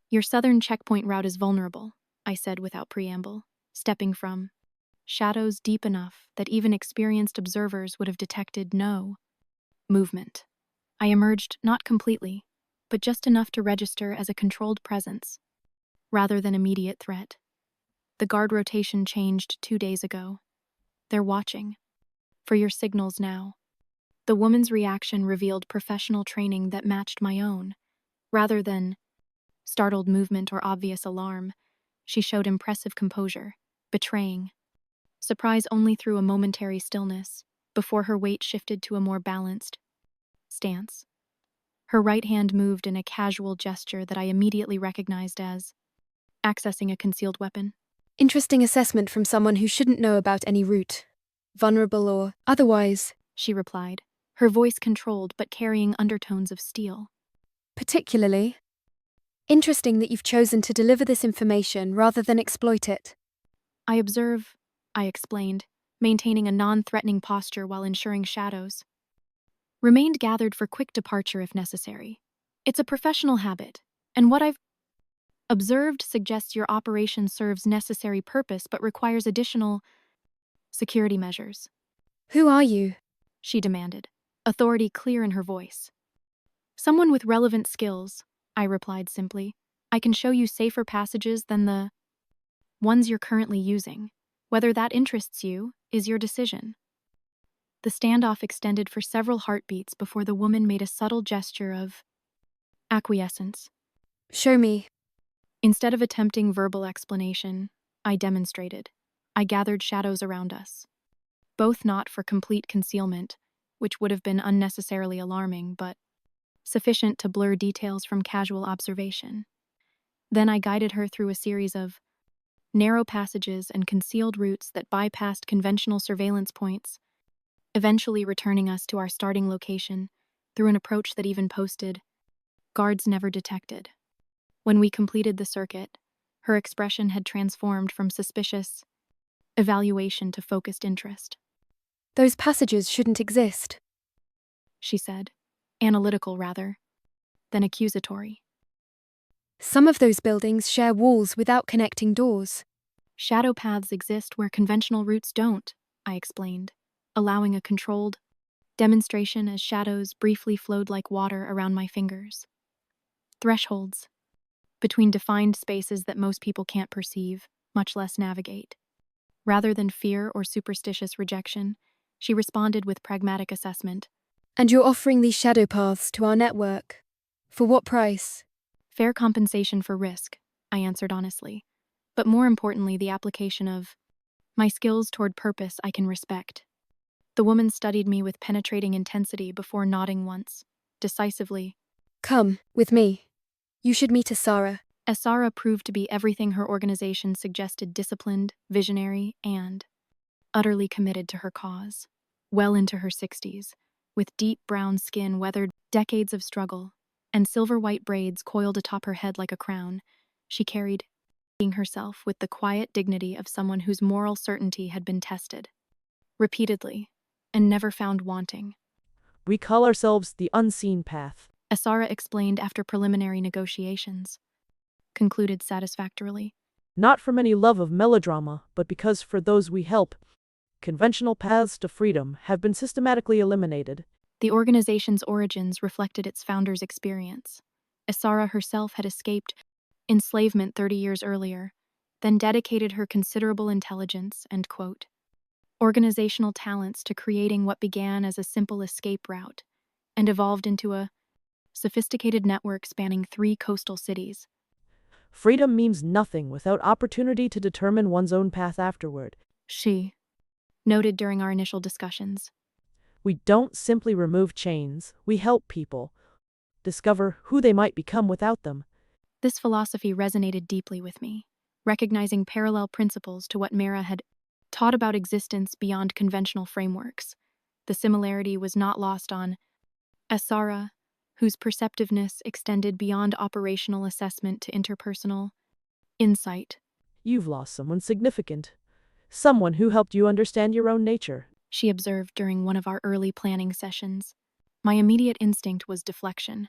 Your southern checkpoint route is vulnerable, I said without preamble, stepping from shadows deep enough that even experienced observers would have detected no movement. I emerged not completely, but just enough to register as a controlled presence, rather than immediate threat. The guard rotation changed 2 days ago. They're watching for your signals now. The woman's reaction revealed professional training that matched my own. Rather than startled movement or obvious alarm, she showed impressive composure, betraying surprise only through a momentary stillness, before her weight shifted to a more balanced stance. Her right hand moved in a casual gesture that I immediately recognized as accessing a concealed weapon. Interesting assessment from someone who shouldn't know about any route, vulnerable or otherwise, She replied, her voice controlled but carrying undertones of steel. particularly. Interesting that you've chosen to deliver this information rather than exploit it. I observe, I explained, maintaining a non-threatening posture while ensuring shadows remained gathered for quick departure if necessary. It's a professional habit, and what I've observed suggests your operation serves necessary purpose but requires additional security measures. Who are you? She demanded, authority clear in her voice. Someone with relevant skills, I replied simply. I can show you safer passages than the ones you're currently using. Whether that interests you is your decision. The standoff extended for several heartbeats before the woman made a subtle gesture of acquiescence. Show me. Instead of attempting verbal explanation, I demonstrated. I gathered shadows around us. Both not for complete concealment, which would have been unnecessarily alarming, but sufficient to blur details from casual observation. Then I guided her through a series of narrow passages and concealed routes that bypassed conventional surveillance points, eventually returning us to our starting location through an approach that even posted guards never detected. When we completed the circuit, her expression had transformed from suspicious evaluation to focused interest. Those passages shouldn't exist, She said, analytical rather than accusatory. Some of those buildings share walls without connecting doors. Shadow paths exist where conventional routes don't, I explained, allowing a controlled demonstration as shadows briefly flowed like water around my fingers. Thresholds between defined spaces that most people can't perceive, much less navigate. Rather than fear or superstitious rejection, she responded with pragmatic assessment. And you're offering these shadow paths to our network. For what price? Fair compensation for risk, I answered honestly, but more importantly, the application of my skills toward purpose I can respect. The woman studied me with penetrating intensity before nodding once, decisively. Come, with me. You should meet Zara. As Zara proved to be everything her organization suggested: disciplined, visionary, and utterly committed to her cause. Well into her 60s, with deep brown skin weathered decades of struggle, and silver-white braids coiled atop her head like a crown, she carried herself with the quiet dignity of someone whose moral certainty had been tested repeatedly and never found wanting. We call ourselves the unseen path. Asara explained after preliminary negotiations. Concluded satisfactorily. Not from any love of melodrama, but because for those we help, conventional paths to freedom have been systematically eliminated. The organization's origins reflected its founder's experience. Asara herself had escaped enslavement 30 years earlier, then dedicated her considerable intelligence and, quote, organizational talents to creating what began as a simple escape route and evolved into a sophisticated network spanning 3 coastal cities. Freedom means nothing without opportunity to determine one's own path afterward. She noted during our initial discussions. We don't simply remove chains, we help people discover who they might become without them. This philosophy resonated deeply with me, recognizing parallel principles to what Mera had taught about existence beyond conventional frameworks. The similarity was not lost on Asara, whose perceptiveness extended beyond operational assessment to interpersonal insight. You've lost someone significant, someone who helped you understand your own nature, She observed during one of our early planning sessions. My immediate instinct was deflection,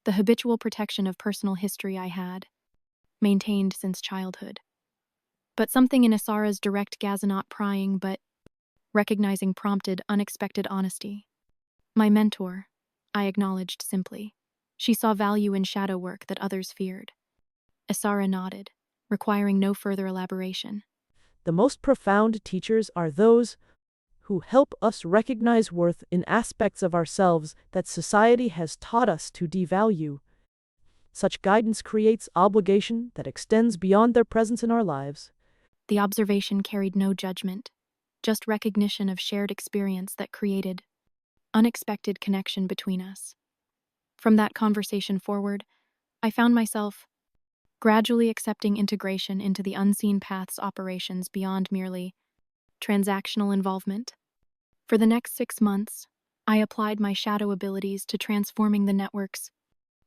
the habitual protection of personal history I had maintained since childhood. But something in Asara's direct gaze, not prying but recognizing, prompted unexpected honesty. My mentor, I acknowledged simply. She saw value in shadow work that others feared. Asara nodded, requiring no further elaboration. The most profound teachers are those who help us recognize worth in aspects of ourselves that society has taught us to devalue. Such guidance creates obligation that extends beyond their presence in our lives. The observation carried no judgment, just recognition of shared experience that created unexpected connection between us. From that conversation forward, I found myself gradually accepting integration into the unseen path's operations beyond merely transactional involvement. For the next 6 months, I applied my shadow abilities to transforming the network's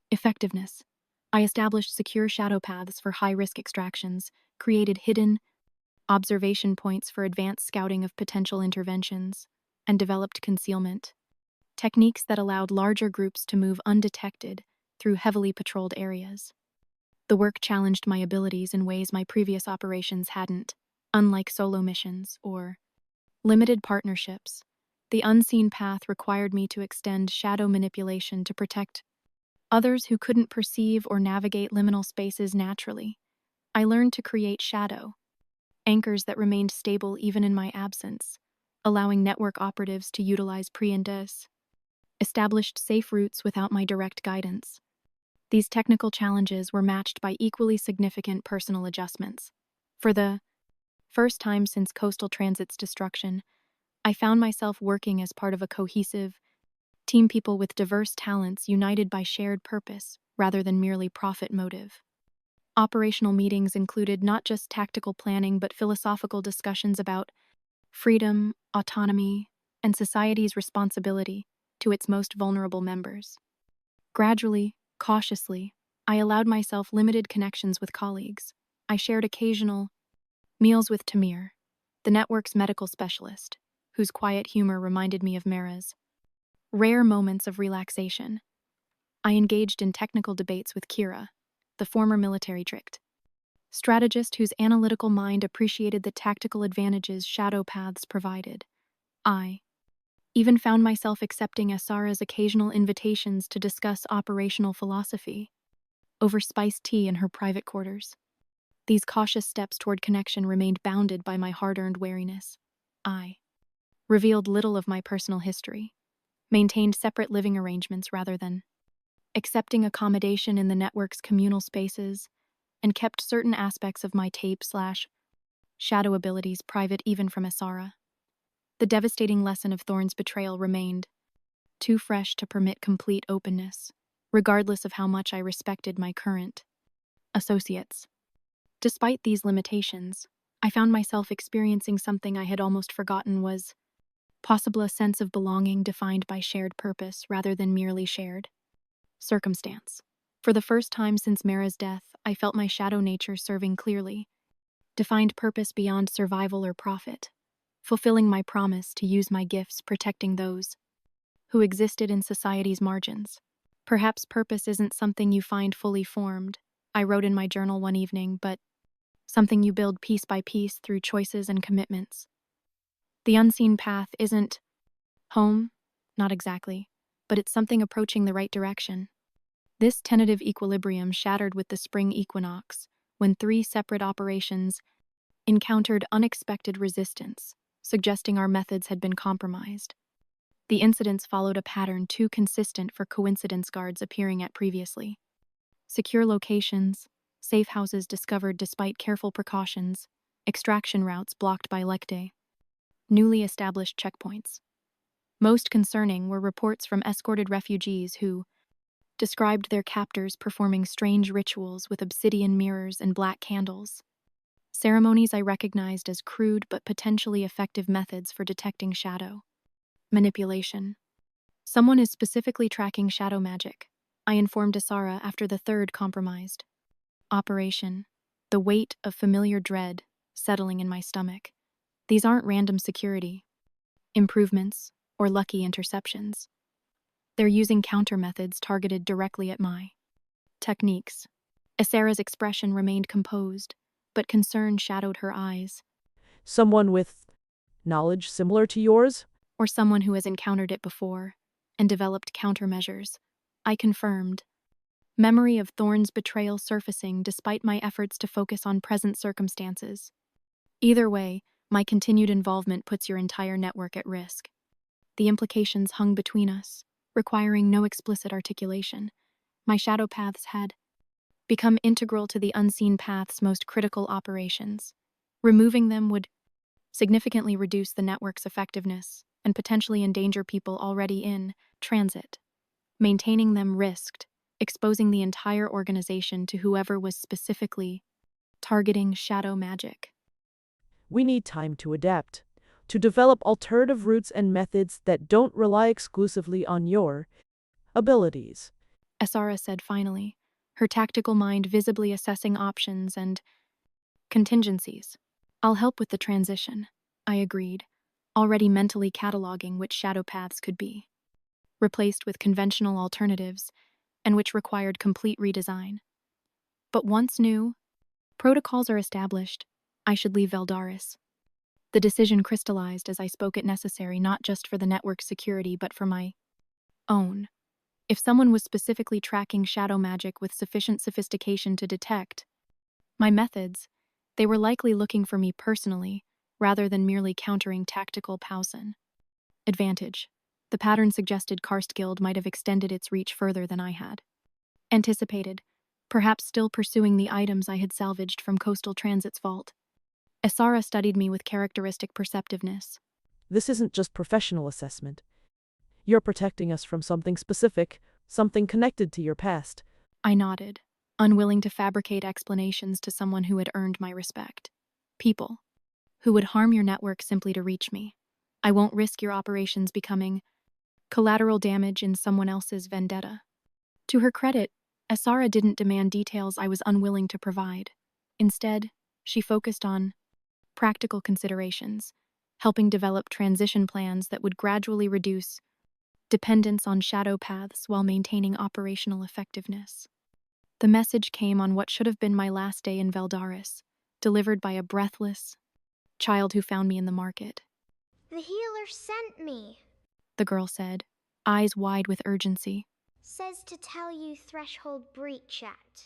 effectiveness, I established secure shadow paths for high-risk extractions, created hidden observation points for advanced scouting of potential interventions, and developed concealment techniques that allowed larger groups to move undetected through heavily patrolled areas. The work challenged my abilities in ways my previous operations hadn't, unlike solo missions or limited partnerships. The unseen path required me to extend shadow manipulation to protect others who couldn't perceive or navigate liminal spaces naturally. I learned to create shadow anchors that remained stable even in my absence, allowing network operatives to utilize pre-and established safe routes without my direct guidance. These technical challenges were matched by equally significant personal adjustments. For the first time since Coastal Transit's destruction, I found myself working as part of a cohesive team, people with diverse talents united by shared purpose rather than merely profit motive. Operational meetings included not just tactical planning but philosophical discussions about freedom, autonomy, and society's responsibility to its most vulnerable members. Gradually, cautiously, I allowed myself limited connections with colleagues. I shared occasional meals with Tamir, the network's medical specialist, whose quiet humor reminded me of Mera's rare moments of relaxation. I engaged in technical debates with Kira, the former military strategist whose analytical mind appreciated the tactical advantages shadow paths provided. I even found myself accepting Asara's occasional invitations to discuss operational philosophy over spiced tea in her private quarters. These cautious steps toward connection remained bounded by my hard-earned wariness. I revealed little of my personal history, maintained separate living arrangements rather than accepting accommodation in the network's communal spaces, and kept certain aspects of my tape/shadow abilities private even from Asara. The devastating lesson of Thorne's betrayal remained too fresh to permit complete openness, regardless of how much I respected my current associates. Despite these limitations, I found myself experiencing something I had almost forgotten was possible: a sense of belonging defined by shared purpose rather than merely shared circumstance. For the first time since Mera's death, I felt my shadow nature serving clearly defined purpose beyond survival or profit, fulfilling my promise to use my gifts protecting those who existed in society's margins. Perhaps purpose isn't something you find fully formed, I wrote in my journal one evening, but something you build piece by piece through choices and commitments. The unseen path isn't home, not exactly, but it's something approaching the right direction. This tentative equilibrium shattered with the spring equinox, when 3 separate operations encountered unexpected resistance, suggesting our methods had been compromised. The incidents followed a pattern too consistent for coincidence guards appearing at previously. Secure locations, safe houses discovered despite careful precautions, extraction routes blocked by Lecte, newly established checkpoints. Most concerning were reports from escorted refugees who described their captors performing strange rituals with obsidian mirrors and black candles. Ceremonies I recognized as crude but potentially effective methods for detecting shadow manipulation. Someone is specifically tracking shadow magic, I informed Asara after the third compromised operation, the weight of familiar dread settling in my stomach. These aren't random security improvements or lucky interceptions. They're using counter methods targeted directly at my techniques. Asara's expression remained composed, but concern shadowed her eyes. Someone with knowledge similar to yours? Or someone who has encountered it before and developed countermeasures, I confirmed. Memory of Thorne's betrayal surfacing despite my efforts to focus on present circumstances. Either way, my continued involvement puts your entire network at risk. The implications hung between us, requiring no explicit articulation. My shadow paths had become integral to the unseen path's most critical operations. Removing them would significantly reduce the network's effectiveness and potentially endanger people already in transit. Maintaining them risked exposing the entire organization to whoever was specifically targeting shadow magic. We need time to adapt, to develop alternative routes and methods that don't rely exclusively on your abilities. Asara said finally, her tactical mind visibly assessing options and contingencies. I'll help with the transition, I agreed, already mentally cataloging which shadow paths could be replaced with conventional alternatives and which required complete redesign. But once new protocols are established, I should leave Veldaris. The decision crystallized as I spoke it necessary not just for the network's security but for my own. If someone was specifically tracking shadow magic with sufficient sophistication to detect my methods, they were likely looking for me personally, rather than merely countering tactical Pausen. Advantage. The pattern suggested Karstgild might have extended its reach further than I had anticipated, perhaps still pursuing the items I had salvaged from Coastal Transit's vault. Zara studied me with characteristic perceptiveness. This isn't just professional assessment. You're protecting us from something specific, something connected to your past. I nodded, unwilling to fabricate explanations to someone who had earned my respect. People who would harm your network simply to reach me. I won't risk your operations becoming collateral damage in someone else's vendetta. To her credit, Zara didn't demand details I was unwilling to provide. Instead, she focused on practical considerations, helping develop transition plans that would gradually reduce dependence on shadow paths while maintaining operational effectiveness. The message came on what should have been my last day in Veldaris, delivered by a breathless child who found me in the market. The healer sent me. The girl said, eyes wide with urgency. Says to tell you threshold breach at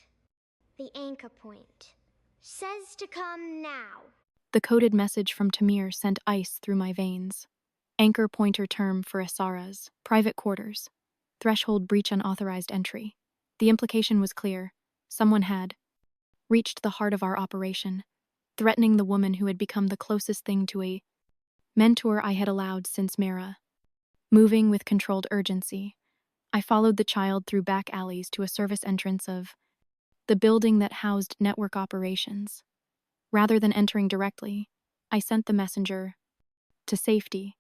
the anchor point. Says to come now. The coded message from Tamir sent ice through my veins. Anchor pointer term for Asara's private quarters. Threshold breach unauthorized entry. The implication was clear. Someone had reached the heart of our operation, threatening the woman who had become the closest thing to a mentor I had allowed since Mera. Moving with controlled urgency, I followed the child through back alleys to a service entrance of the building that housed network operations. Rather than entering directly, I sent the messenger to safety,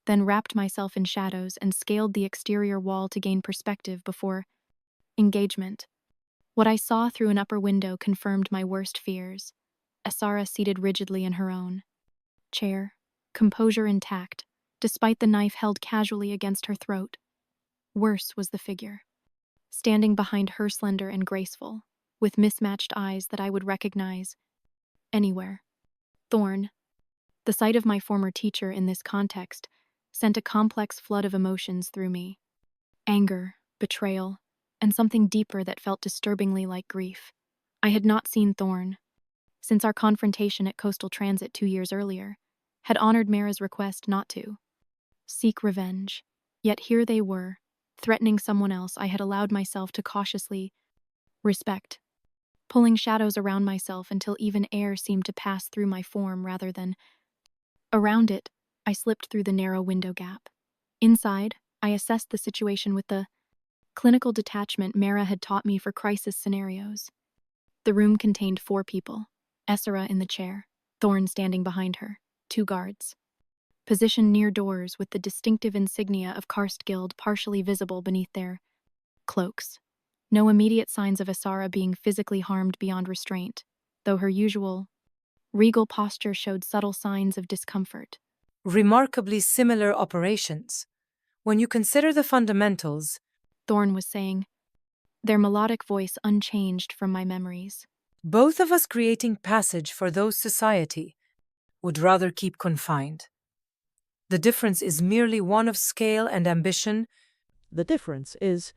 then wrapped myself in shadows and scaled the exterior wall to gain perspective before engagement. What I saw through an upper window confirmed my worst fears. Zara seated rigidly in her own chair, composure intact, despite the knife held casually against her throat. Worse was the figure, standing behind her slender and graceful, with mismatched eyes that I would recognize anywhere. Thorne. The sight of my former teacher in this context sent a complex flood of emotions through me. Anger, betrayal, and something deeper that felt disturbingly like grief. I had not seen Thorne since our confrontation at Coastal Transit 2 years earlier, had honored Mera's request not to seek revenge. Yet here they were, threatening someone else I had allowed myself to cautiously respect, pulling shadows around myself until even air seemed to pass through my form rather than around it. I slipped through the narrow window gap. Inside, I assessed the situation with the clinical detachment Mera had taught me for crisis scenarios. The room contained 4 people, Zara in the chair, Thorne standing behind her, 2 guards, positioned near doors with the distinctive insignia of Karstgild partially visible beneath their cloaks. No immediate signs of Zara being physically harmed beyond restraint, though her usual regal posture showed subtle signs of discomfort. Remarkably similar operations. When you consider the fundamentals, Thorne was saying, their melodic voice unchanged from my memories. Both of us creating passage for those society would rather keep confined. The difference is merely one of scale and ambition. The difference is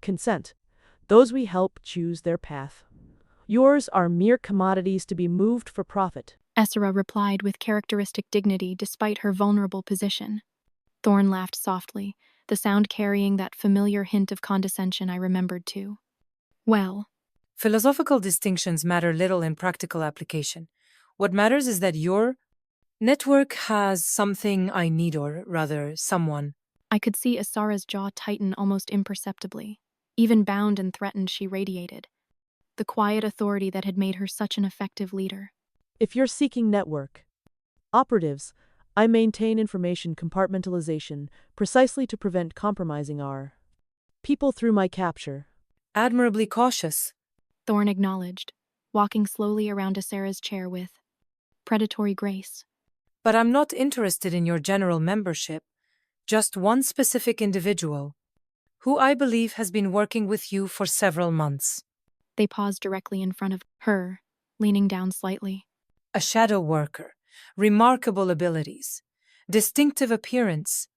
consent. Those we help choose their path. Yours are mere commodities to be moved for profit. Zara replied with characteristic dignity despite her vulnerable position. Thorne laughed softly, the sound carrying that familiar hint of condescension I remembered too. Well, philosophical distinctions matter little in practical application. What matters is that your network has something I need, or rather, someone. I could see Zara's jaw tighten almost imperceptibly. Even bound and threatened, she radiated the quiet authority that had made her such an effective leader. If you're seeking network operatives, I maintain information compartmentalization precisely to prevent compromising our people through my capture. Admirably cautious. Thorne acknowledged, walking slowly around Sarah's chair with predatory grace. But I'm not interested in your general membership, just one specific individual, who I believe has been working with you for several months. They paused directly in front of her, leaning down slightly. A shadow worker, remarkable abilities, distinctive appearance,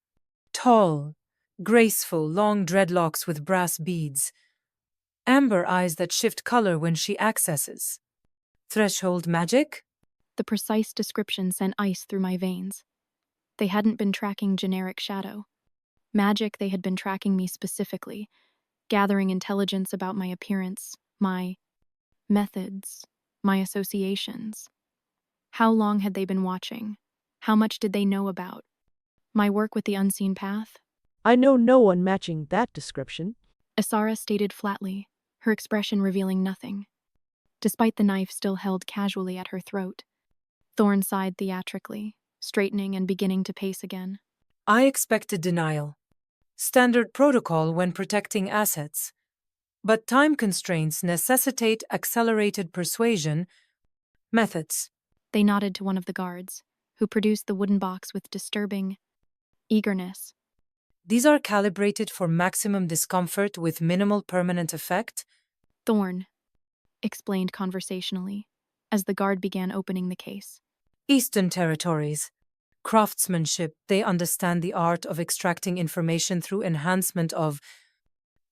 tall, graceful, long dreadlocks with brass beads, amber eyes that shift color when she accesses. Threshold magic? The precise description sent ice through my veins. They hadn't been tracking generic shadow. Magic, they had been tracking me specifically, gathering intelligence about my appearance, my methods, my associations. How long had they been watching? How much did they know about my work with the unseen path? I know no one matching that description. Asara stated flatly, her expression revealing nothing. Despite the knife still held casually at her throat, Thorne sighed theatrically, straightening and beginning to pace again. I expected denial. Standard protocol when protecting assets. But time constraints necessitate accelerated persuasion methods. They nodded to one of the guards, who produced the wooden box with disturbing eagerness. These are calibrated for maximum discomfort with minimal permanent effect. Thorne explained conversationally, as the guard began opening the case. Eastern territories. Craftsmanship, they understand the art of extracting information through enhancement of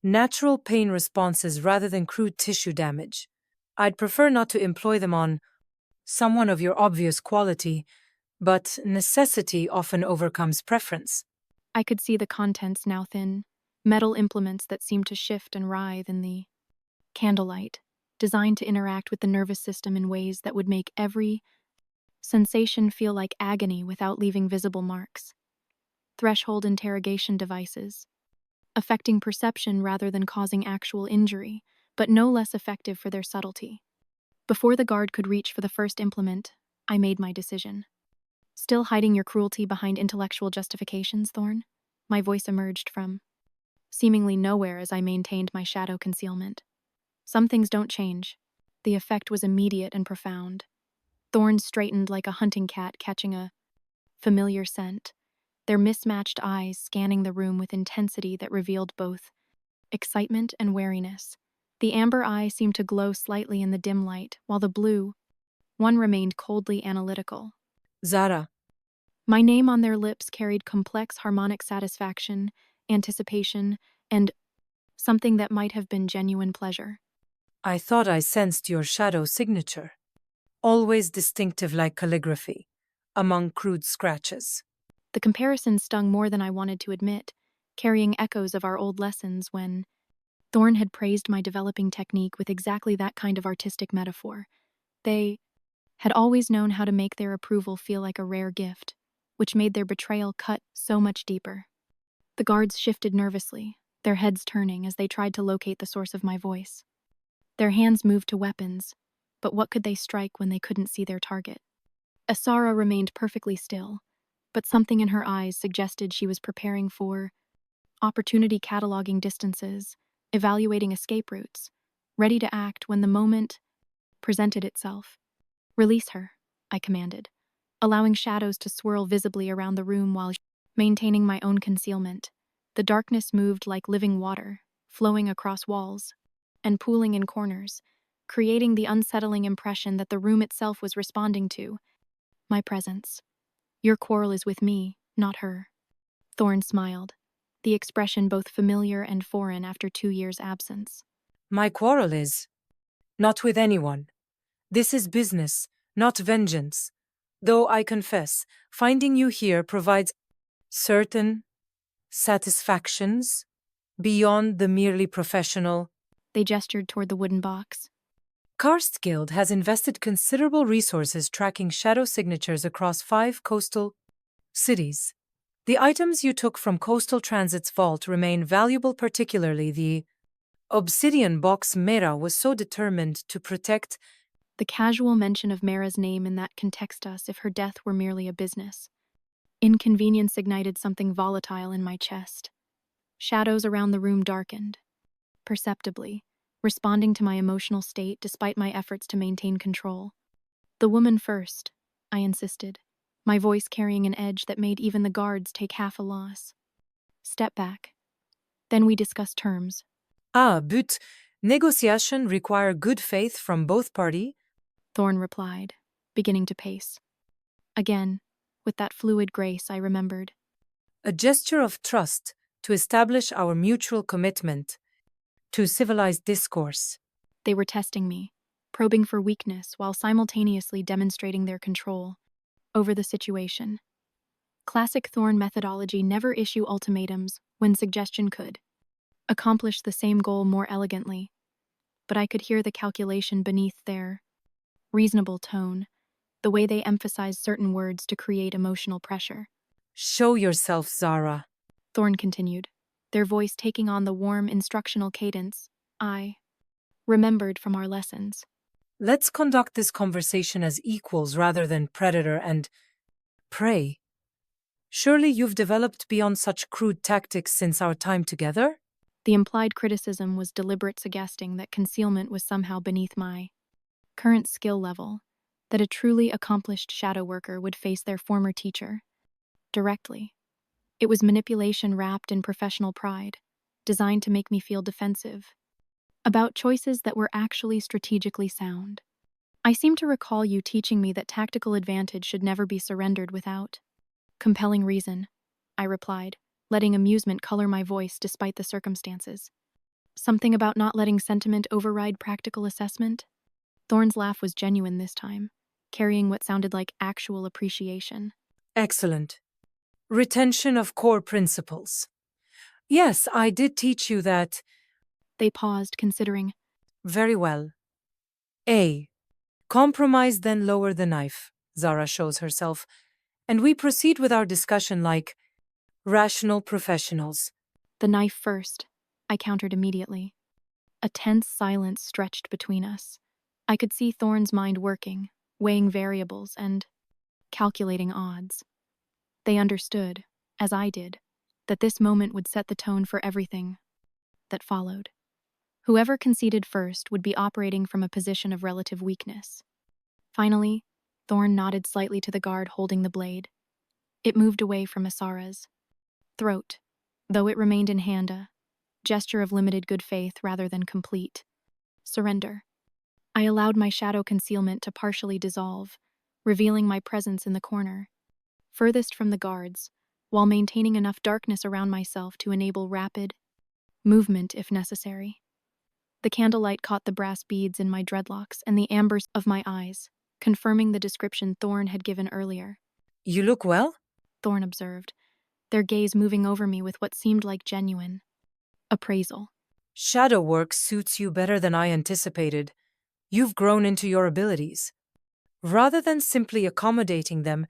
natural pain responses rather than crude tissue damage. I'd prefer not to employ them on someone of your obvious quality, but necessity often overcomes preference. I could see the contents now thin, metal implements that seemed to shift and writhe in the candlelight, designed to interact with the nervous system in ways that would make every sensation feel like agony without leaving visible marks. Threshold interrogation devices, affecting perception rather than causing actual injury, but no less effective for their subtlety. Before the guard could reach for the first implement, I made my decision. Still hiding your cruelty behind intellectual justifications, Thorne? My voice emerged from seemingly nowhere as I maintained my shadow concealment. Some things don't change. The effect was immediate and profound. Thorne straightened like a hunting cat catching a familiar scent, their mismatched eyes scanning the room with intensity that revealed both excitement and wariness. The amber eye seemed to glow slightly in the dim light, while the blue one remained coldly analytical. Zara. My name on their lips carried complex harmonic satisfaction, anticipation, and something that might have been genuine pleasure. I thought I sensed your shadow signature. Always distinctive like calligraphy, among crude scratches. The comparison stung more than I wanted to admit, carrying echoes of our old lessons when Thorne had praised my developing technique with exactly that kind of artistic metaphor. They had always known how to make their approval feel like a rare gift, which made their betrayal cut so much deeper. The guards shifted nervously, their heads turning as they tried to locate the source of my voice. Their hands moved to weapons, but what could they strike when they couldn't see their target? Asara remained perfectly still, but something in her eyes suggested she was preparing for opportunity, cataloging distances, evaluating escape routes, ready to act when the moment presented itself. Release her, I commanded, allowing shadows to swirl visibly around the room while maintaining my own concealment. The darkness moved like living water, flowing across walls and pooling in corners, creating the unsettling impression that the room itself was responding to my presence. Your quarrel is with me, not her. Thorne smiled, the expression both familiar and foreign after 2 years' absence. My quarrel is not with anyone. This is business, not vengeance. Though I confess, finding you here provides certain satisfactions beyond the merely professional. They gestured toward the wooden box. Karst Guild has invested considerable resources tracking shadow signatures across 5 coastal cities. The items you took from Coastal Transit's vault remain valuable, particularly the obsidian box Mera was so determined to protect. The casual mention of Mera's name in that context us if her death were merely a business. Inconvenience ignited something volatile in my chest. Shadows around the room darkened, perceptibly, responding to my emotional state despite my efforts to maintain control. The woman first, I insisted, my voice carrying an edge that made even the guards take half a loss. Step back. Then we discuss terms. But negotiation require good faith from both party. Thorne replied, beginning to pace. Again, with that fluid grace I remembered. A gesture of trust to establish our mutual commitment to civilized discourse. They were testing me, probing for weakness while simultaneously demonstrating their control over the situation. Classic Thorne methodology: never issue ultimatums when suggestion could accomplish the same goal more elegantly. But I could hear the calculation beneath their reasonable tone, the way they emphasized certain words to create emotional pressure. Show yourself, Zara, Thorne continued, their voice taking on the warm instructional cadence I remembered from our lessons. Let's conduct this conversation as equals rather than predator and prey. Surely you've developed beyond such crude tactics since our time together? The implied criticism was deliberate, suggesting that concealment was somehow beneath my current skill level, that a truly accomplished shadow worker would face their former teacher directly. It was manipulation wrapped in professional pride, designed to make me feel defensive about choices that were actually strategically sound. I seem to recall you teaching me that tactical advantage should never be surrendered without compelling reason, I replied, letting amusement color my voice despite the circumstances. Something about not letting sentiment override practical assessment? Thorne's laugh was genuine this time, carrying what sounded like actual appreciation. Excellent. Retention of core principles. Yes, I did teach you that. They paused, considering. Very well. A. Compromise, then lower the knife, Zara shows herself, and we proceed with our discussion like rational professionals. The knife first, I countered immediately. A tense silence stretched between us. I could see Thorne's mind working, weighing variables and calculating odds. They understood, as I did, that this moment would set the tone for everything that followed. Whoever conceded first would be operating from a position of relative weakness. Finally, Thorne nodded slightly to the guard holding the blade. It moved away from Asara's throat, though it remained in hand, a gesture of limited good faith rather than complete surrender. I allowed my shadow concealment to partially dissolve, revealing my presence in the corner, furthest from the guards, while maintaining enough darkness around myself to enable rapid movement if necessary. The candlelight caught the brass beads in my dreadlocks and the ambers of my eyes, confirming the description Thorne had given earlier. You look well? Thorne observed, their gaze moving over me with what seemed like genuine appraisal. Shadow work suits you better than I anticipated. You've grown into your abilities. Rather than simply accommodating them,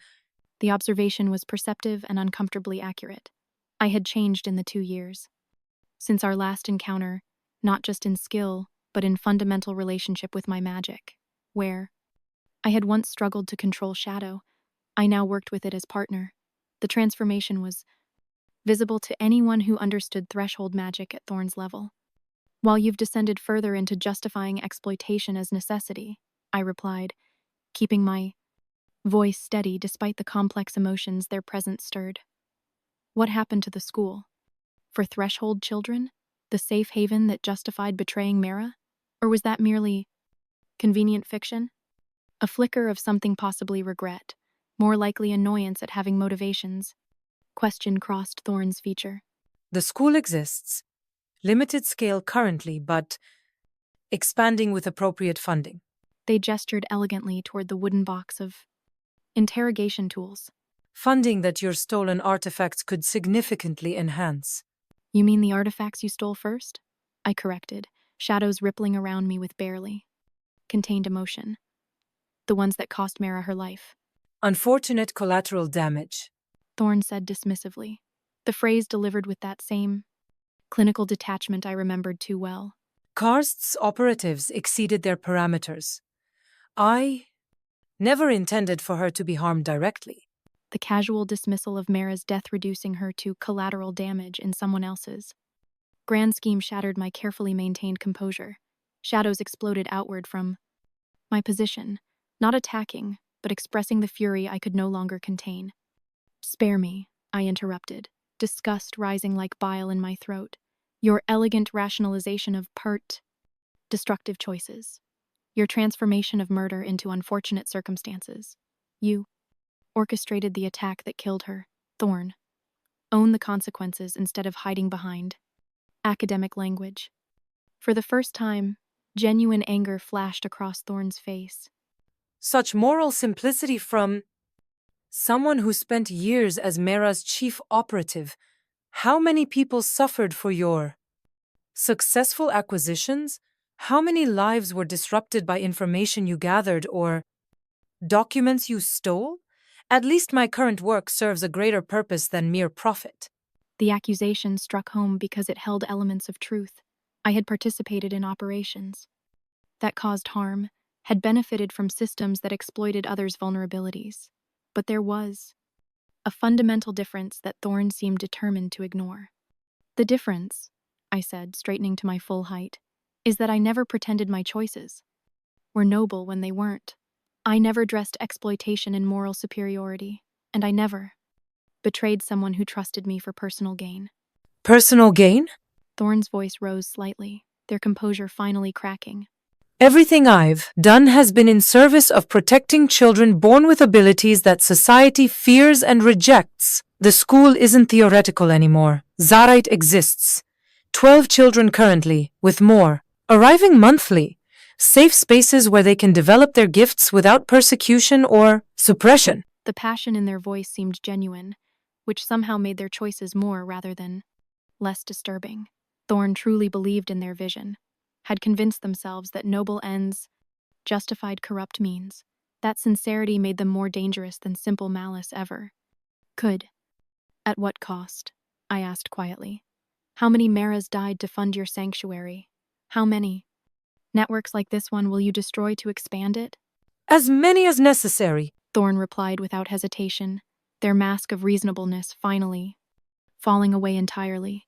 the observation was perceptive and uncomfortably accurate. I had changed in the 2 years. Since our last encounter, not just in skill, but in fundamental relationship with my magic, where I had once struggled to control shadow, I now worked with it as partner. The transformation was visible to anyone who understood threshold magic at Thorne's level. While you've descended further into justifying exploitation as necessity, I replied, keeping my voice steady despite the complex emotions their presence stirred. What happened to the school? For threshold children? The safe haven that justified betraying Mera? Or was that merely convenient fiction? A flicker of something, possibly regret, more likely annoyance at having motivations. Question crossed Thorne's feature. The school exists. Limited scale currently, but expanding with appropriate funding. They gestured elegantly toward the wooden box of interrogation tools. Funding that your stolen artifacts could significantly enhance. You mean the artifacts you stole first? I corrected, shadows rippling around me with barely contained emotion. The ones that cost Mera her life. Unfortunate collateral damage, Thorne said dismissively, the phrase delivered with that same clinical detachment I remembered too well. Karst's operatives exceeded their parameters. I never intended for her to be harmed directly. The casual dismissal of Mera's death reducing her to collateral damage in someone else's grand scheme shattered my carefully maintained composure. Shadows exploded outward from my position, not attacking, but expressing the fury I could no longer contain. Spare me, I interrupted, disgust rising like bile in my throat. Your elegant rationalization of destructive choices. Your transformation of murder into unfortunate circumstances. You orchestrated the attack that killed her, Thorne. Own the consequences instead of hiding behind academic language. For the first time, genuine anger flashed across Thorne's face. Such moral simplicity from someone who spent years as Mera's chief operative. How many people suffered for your successful acquisitions? How many lives were disrupted by information you gathered or documents you stole? At least my current work serves a greater purpose than mere profit. The accusation struck home because it held elements of truth. I had participated in operations that caused harm, had benefited from systems that exploited others' vulnerabilities. But there was a fundamental difference that Thorne seemed determined to ignore. The difference, I said, straightening to my full height, is that I never pretended my choices were noble when they weren't. I never dressed exploitation in moral superiority, and I never betrayed someone who trusted me for personal gain. Personal gain? Thorne's voice rose slightly, their composure finally cracking. Everything I've done has been in service of protecting children born with abilities that society fears and rejects. The school isn't theoretical anymore. Zara exists. 12 children currently, with more, arriving monthly. Safe spaces where they can develop their gifts without persecution or suppression. The passion in their voice seemed genuine, which somehow made their choices more rather than less disturbing. Thorne truly believed in their vision, had convinced themselves that noble ends justified corrupt means. That sincerity made them more dangerous than simple malice ever could. At what cost? I asked quietly. How many Meras died to fund your sanctuary? How many networks like this one will you destroy to expand it? As many as necessary, Thorne replied without hesitation, their mask of reasonableness finally falling away entirely.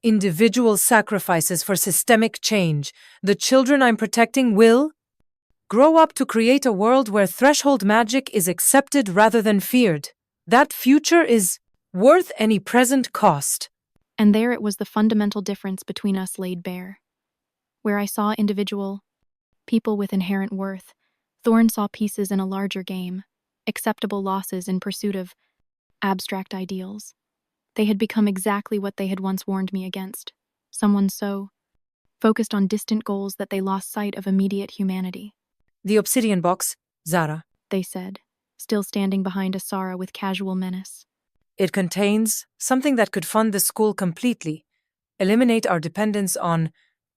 Individual sacrifices for systemic change. The children I'm protecting will grow up to create a world where threshold magic is accepted rather than feared. That future is worth any present cost. And there it was, the fundamental difference between us laid bare. Where I saw individual people with inherent worth, Thorne saw pieces in a larger game, acceptable losses in pursuit of abstract ideals. They had become exactly what they had once warned me against. Someone so focused on distant goals that they lost sight of immediate humanity. The obsidian box, Zara, they said, still standing behind Asara with casual menace. It contains something that could fund the school completely, eliminate our dependence on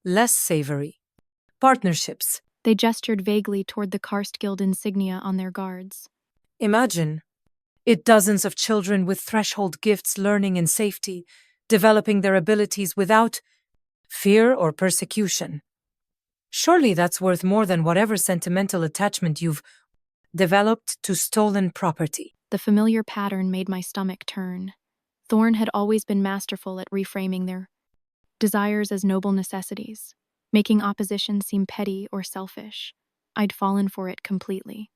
less savory partnerships. They gestured vaguely toward the Karst Guild insignia on their guards. Imagine it, dozens of children with threshold gifts learning in safety, developing their abilities without fear or persecution. Surely that's worth more than whatever sentimental attachment you've developed to stolen property. The familiar pattern made my stomach turn. Thorne had always been masterful at reframing their desires as noble necessities, making opposition seem petty or selfish. I'd fallen for it completely.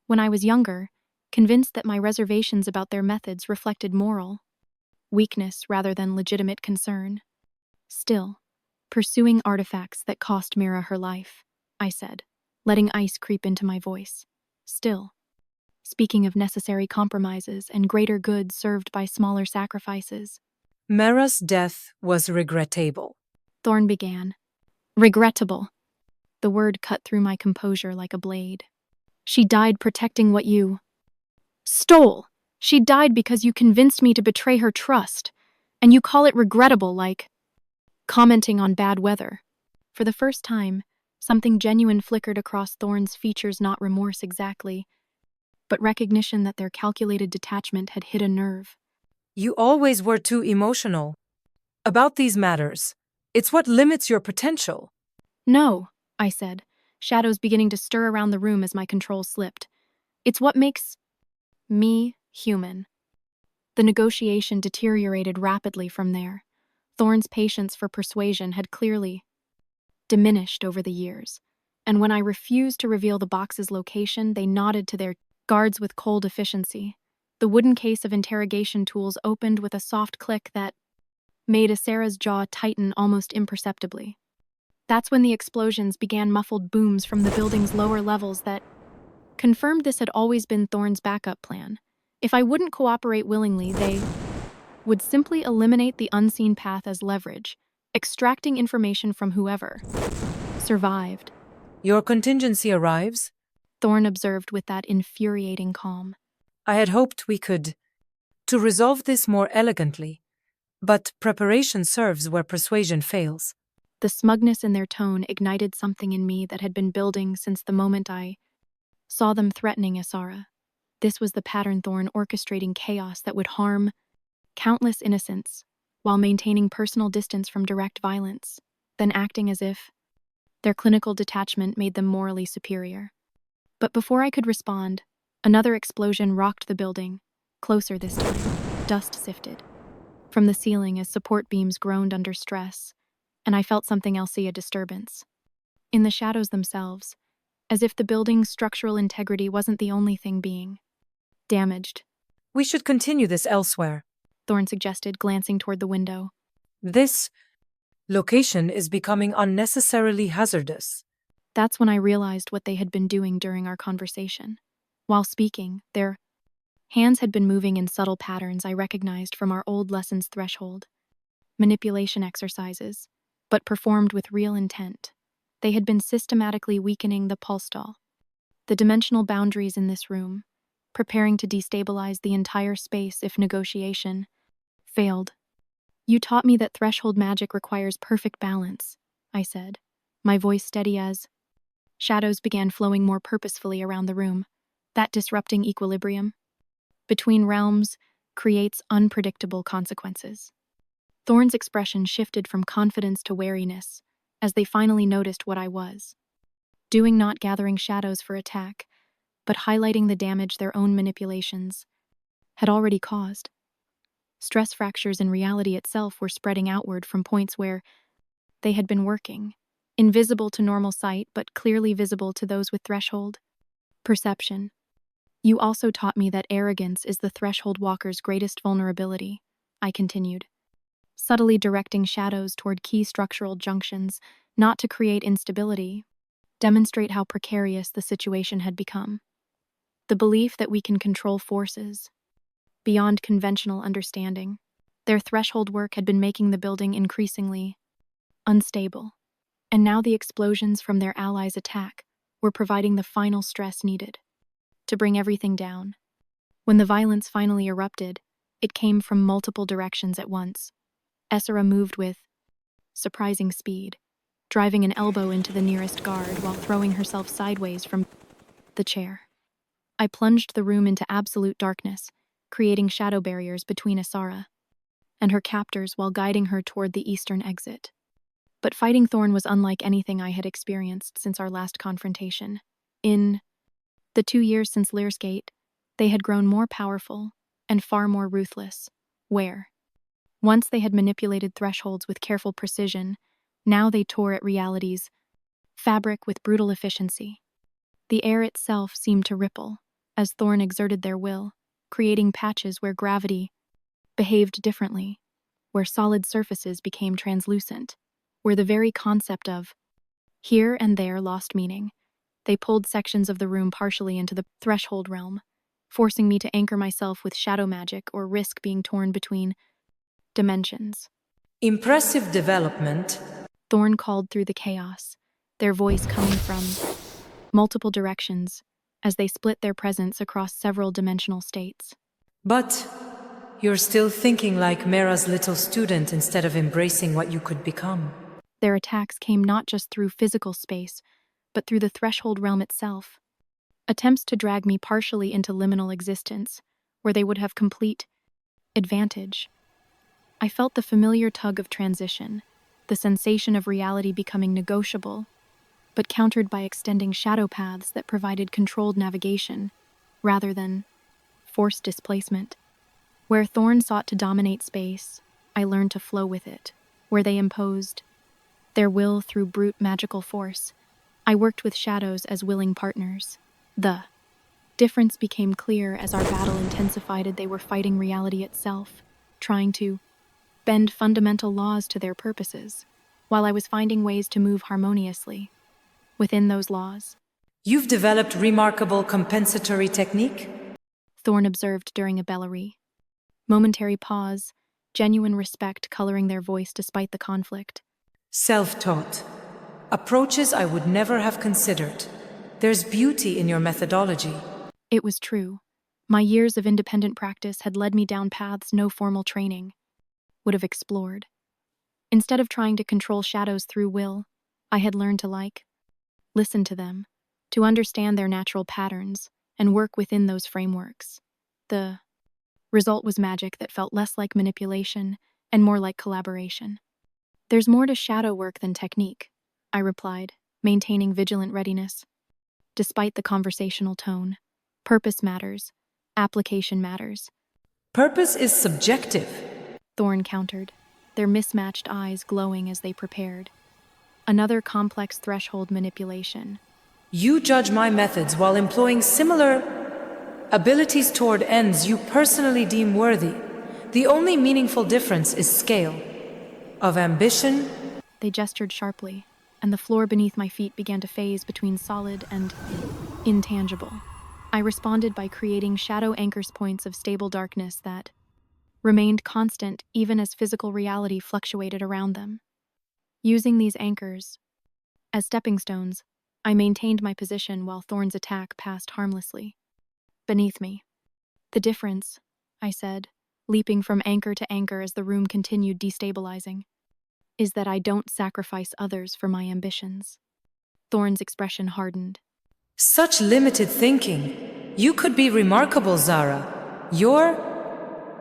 When I was younger, convinced that my reservations about their methods reflected moral weakness rather than legitimate concern. Still, pursuing artifacts that cost Mera her life, I said, letting ice creep into my voice. Still, speaking of necessary compromises and greater good served by smaller sacrifices. Mera's death was regrettable. Thorne began. Regrettable. The word cut through my composure like a blade. She died protecting what you stole. She died because you convinced me to betray her trust, and you call it regrettable, like commenting on bad weather. For the first time, something genuine flickered across Thorne's features, not remorse exactly, but recognition that their calculated detachment had hit a nerve. You always were too emotional about these matters. It's what limits your potential. No, I said, shadows beginning to stir around the room as my control slipped. It's what makes me human. The negotiation deteriorated rapidly from there. Thorne's patience for persuasion had clearly diminished over the years, and when I refused to reveal the box's location, they nodded to their guards with cold efficiency. The wooden case of interrogation tools opened with a soft click that made Sarah's jaw tighten almost imperceptibly. That's when the explosions began, muffled booms from the building's lower levels that confirmed this had always been Thorne's backup plan. If I wouldn't cooperate willingly, they would simply eliminate the unseen path as leverage, extracting information from whoever survived. Your contingency arrives? Thorne observed with that infuriating calm. I had hoped we could to resolve this more elegantly, but preparation serves where persuasion fails. The smugness in their tone ignited something in me that had been building since the moment I saw them threatening Zara. This was the pattern: Thorne orchestrating chaos that would harm countless innocents while maintaining personal distance from direct violence, then acting as if their clinical detachment made them morally superior. But before I could respond, another explosion rocked the building, closer this time. Dust sifted from the ceiling as support beams groaned under stress, and I felt something else: a disturbance in the shadows themselves, as if the building's structural integrity wasn't the only thing being damaged. We should continue this elsewhere, Thorne suggested, glancing toward the window. This location is becoming unnecessarily hazardous. That's when I realized what they had been doing during our conversation. While speaking, their hands had been moving in subtle patterns I recognized from our old lessons threshold. Manipulation exercises, but performed with real intent. They had been systematically weakening the pulse doll, the dimensional boundaries in this room, preparing to destabilize the entire space if negotiation failed. You taught me that threshold magic requires perfect balance, I said, my voice steady as shadows began flowing more purposefully around the room. That disrupting equilibrium between realms creates unpredictable consequences. Thorne's expression shifted from confidence to wariness as they finally noticed what I was doing, not gathering shadows for attack, but highlighting the damage their own manipulations had already caused. Stress fractures in reality itself were spreading outward from points where they had been working, invisible to normal sight but clearly visible to those with threshold perception. You also taught me that arrogance is the threshold walker's greatest vulnerability, I continued, subtly directing shadows toward key structural junctions, not to create instability, demonstrate how precarious the situation had become. The belief that we can control forces beyond conventional understanding. Their threshold work had been making the building increasingly unstable, and now the explosions from their allies' attack were providing the final stress needed to bring everything down. When the violence finally erupted, it came from multiple directions at once. Zara moved with surprising speed, driving an elbow into the nearest guard while throwing herself sideways from the chair. I plunged the room into absolute darkness, creating shadow barriers between Zara and her captors while guiding her toward the eastern exit. But fighting Thorne was unlike anything I had experienced since our last confrontation. In the 2 years since Lear's Gate, they had grown more powerful and far more ruthless. Where once they had manipulated thresholds with careful precision, now they tore at reality's fabric with brutal efficiency. The air itself seemed to ripple as Thorne exerted their will, creating patches where gravity behaved differently, where solid surfaces became translucent, where the very concept of here and there lost meaning. They pulled sections of the room partially into the threshold realm, forcing me to anchor myself with shadow magic or risk being torn between dimensions. Impressive development, Thorne called through the chaos, their voice coming from multiple directions as they split their presence across several dimensional states. But you're still thinking like Mera's little student instead of embracing what you could become. Their attacks came not just through physical space, but through the threshold realm itself. Attempts to drag me partially into liminal existence, where they would have complete advantage. I felt the familiar tug of transition, the sensation of reality becoming negotiable, but countered by extending shadow paths that provided controlled navigation, rather than forced displacement. Where Thorne sought to dominate space, I learned to flow with it. Where they imposed their will through brute magical force. I worked with shadows as willing partners. The difference became clear as our battle intensified. They were fighting reality itself, trying to bend fundamental laws to their purposes, while I was finding ways to move harmoniously within those laws. You've developed remarkable compensatory technique? Thorne observed during a bellerie. Momentary pause, genuine respect coloring their voice despite the conflict. Self-taught. Approaches I would never have considered. There's beauty in your methodology. It was true. My years of independent practice had led me down paths no formal training would have explored. Instead of trying to control shadows through will, I had learned to listen to them, to understand their natural patterns, and work within those frameworks. The result was magic that felt less like manipulation and more like collaboration. There's more to shadow work than technique, I replied, maintaining vigilant readiness. Despite the conversational tone, purpose matters, application matters. Purpose is subjective, Thorne countered, their mismatched eyes glowing as they prepared. Another complex threshold manipulation. You judge my methods while employing similar abilities toward ends you personally deem worthy. The only meaningful difference is scale. Of ambition. They gestured sharply, and the floor beneath my feet began to phase between solid and intangible. I responded by creating shadow anchors, points of stable darkness that remained constant even as physical reality fluctuated around them. Using these anchors as stepping stones, I maintained my position while Thorne's attack passed harmlessly beneath me. The difference, I said, leaping from anchor to anchor as the room continued destabilizing, is that I don't sacrifice others for my ambitions. Thorne's expression hardened. Such limited thinking. You could be remarkable, Zara. Your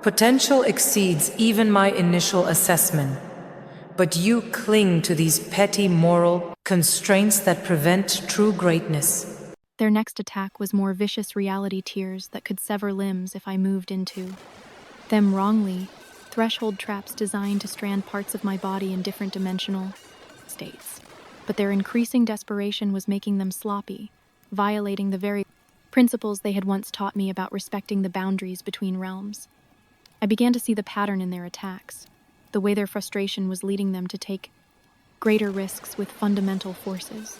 potential exceeds even my initial assessment. But you cling to these petty moral constraints that prevent true greatness. Their next attack was more vicious reality tears that could sever limbs if I moved into them wrongly, threshold traps designed to strand parts of my body in different dimensional states. But their increasing desperation was making them sloppy, violating the very principles they had once taught me about respecting the boundaries between realms. I began to see the pattern in their attacks, the way their frustration was leading them to take greater risks with fundamental forces.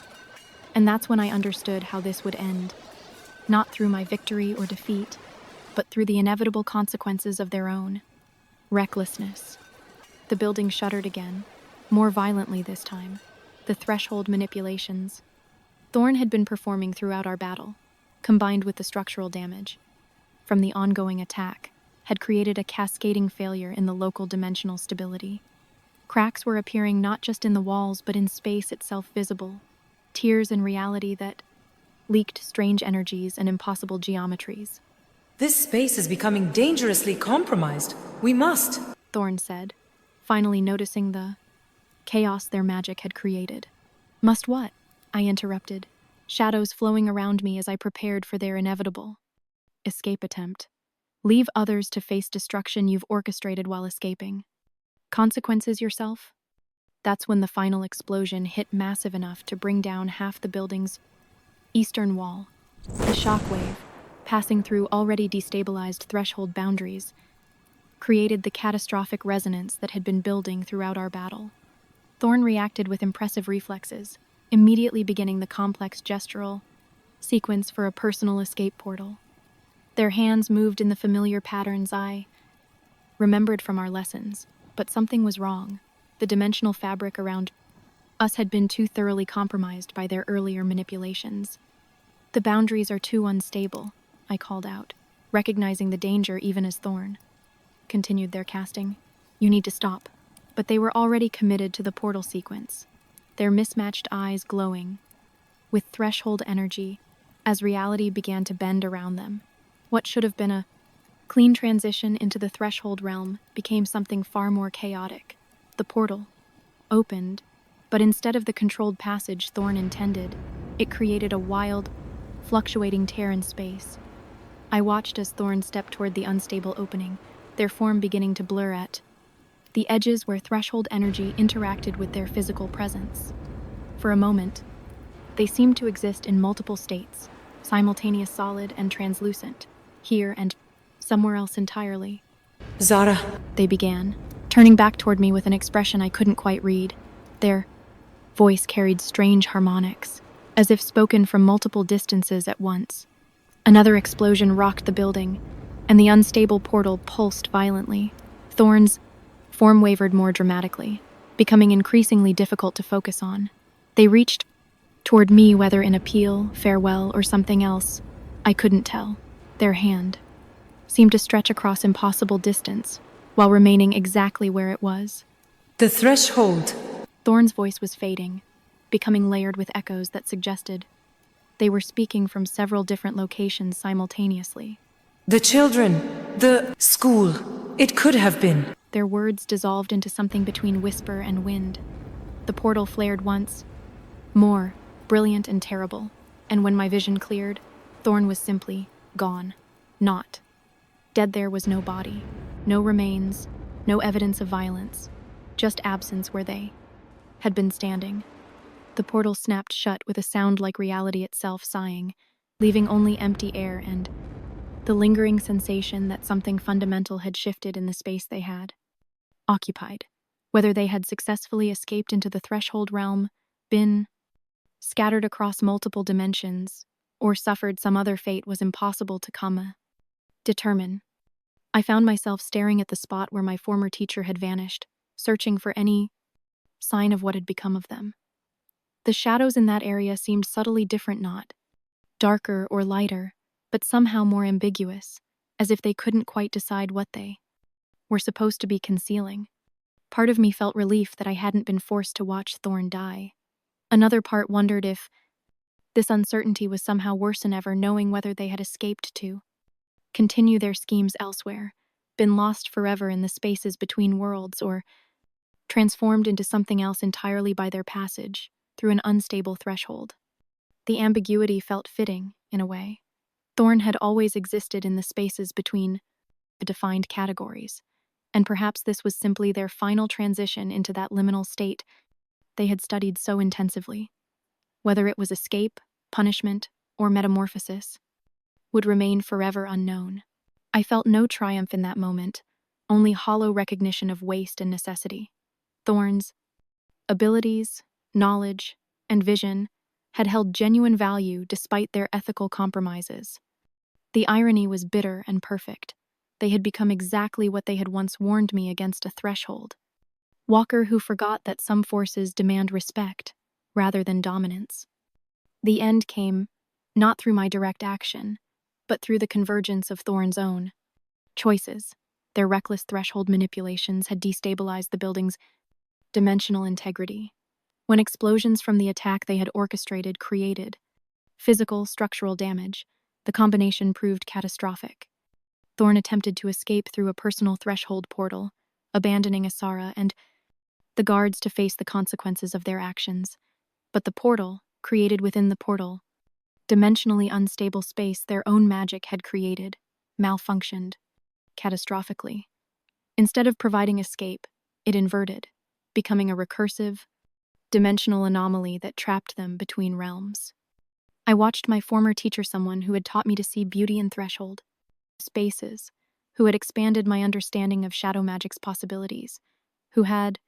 And that's when I understood how this would end, not through my victory or defeat, but through the inevitable consequences of their own recklessness. The building shuddered again, more violently this time. The threshold manipulations Thorne had been performing throughout our battle, combined with the structural damage from the ongoing attack, had created a cascading failure in the local dimensional stability. Cracks were appearing not just in the walls but in space itself, visible, tears in reality that leaked strange energies and impossible geometries. This space is becoming dangerously compromised. We must, Thorne said, finally noticing the chaos their magic had created. Must what? I interrupted, shadows flowing around me as I prepared for their inevitable escape attempt. Leave others to face destruction you've orchestrated while escaping. Consequences yourself? That's when the final explosion hit massive enough to bring down half the building's eastern wall. The shockwave, passing through already destabilized threshold boundaries, created the catastrophic resonance that had been building throughout our battle. Thorne reacted with impressive reflexes, immediately beginning the complex gestural sequence for a personal escape portal. Their hands moved in the familiar patterns I remembered from our lessons, but something was wrong. The dimensional fabric around us had been too thoroughly compromised by their earlier manipulations. The boundaries are too unstable, I called out, recognizing the danger even as Thorne continued their casting. You need to stop. But they were already committed to the portal sequence, their mismatched eyes glowing with threshold energy as reality began to bend around them. What should have been a clean transition into the threshold realm became something far more chaotic. The portal opened, but instead of the controlled passage Thorne intended, it created a wild, fluctuating tear in space. I watched as Thorne stepped toward the unstable opening, their form beginning to blur at the the edges where threshold energy interacted with their physical presence. For a moment, they seemed to exist in multiple states, simultaneous solid and translucent, here and somewhere else entirely. Zara, They began, turning back toward me with an expression I couldn't quite read. Their voice carried strange harmonics, as if spoken from multiple distances at once. Another explosion rocked the building, and the unstable portal pulsed violently. Thorne's form wavered more dramatically, becoming increasingly difficult to focus on. They reached toward me, whether in appeal, farewell, or something else. I couldn't tell. Their hand seemed to stretch across impossible distance, while remaining exactly where it was. the threshold. Thorne's voice was fading, becoming layered with echoes that suggested they were speaking from several different locations simultaneously. The children. The school. It could have been. Their words dissolved into something between whisper and wind. The portal flared once more, brilliant and terrible, and when my vision cleared, Thorne was simply gone. Not. Dead there was no body, no remains, no evidence of violence, just absence where they had been standing. The portal snapped shut with a sound like reality itself sighing, leaving only empty air and the lingering sensation that something fundamental had shifted in the space they had occupied. Whether they had successfully escaped into the threshold realm, been scattered across multiple dimensions, or suffered some other fate was impossible to determine. I found myself staring at the spot where my former teacher had vanished, searching for any sign of what had become of them. The shadows in that area seemed subtly different, not darker or lighter, but somehow more ambiguous, as if they couldn't quite decide what they were supposed to be concealing. Part of me felt relief that I hadn't been forced to watch Thorne die. Another part wondered if this uncertainty was somehow worse than ever, knowing whether they had escaped to continue their schemes elsewhere, been lost forever in the spaces between worlds, or transformed into something else entirely by their passage through an unstable threshold. The ambiguity felt fitting, in a way. Thorne had always existed in the spaces between defined categories, and perhaps this was simply their final transition into that liminal state they had studied so intensively. Whether it was escape, punishment, or metamorphosis would remain forever unknown. I felt no triumph in that moment, only hollow recognition of waste and necessity. Thorne's abilities, knowledge, and vision had held genuine value despite their ethical compromises. The irony was bitter and perfect. They had become exactly what they had once warned me against: a threshold. Walker who forgot that some forces demand respect rather than dominance. The end came not through my direct action, but through the convergence of Thorne's own choices. Their reckless threshold manipulations had destabilized the building's dimensional integrity. When explosions from the attack they had orchestrated created physical, structural damage, the combination proved catastrophic. Thorne attempted to escape through a personal threshold portal, abandoning Zara and the guards to face the consequences of their actions. But the portal, created within the portal, dimensionally unstable space their own magic had created, malfunctioned catastrophically. Instead of providing escape, it inverted, becoming a recursive, dimensional anomaly that trapped them between realms. I watched my former teacher, someone who had taught me to see beauty in threshold spaces, who had expanded my understanding of shadow magic's possibilities, who had,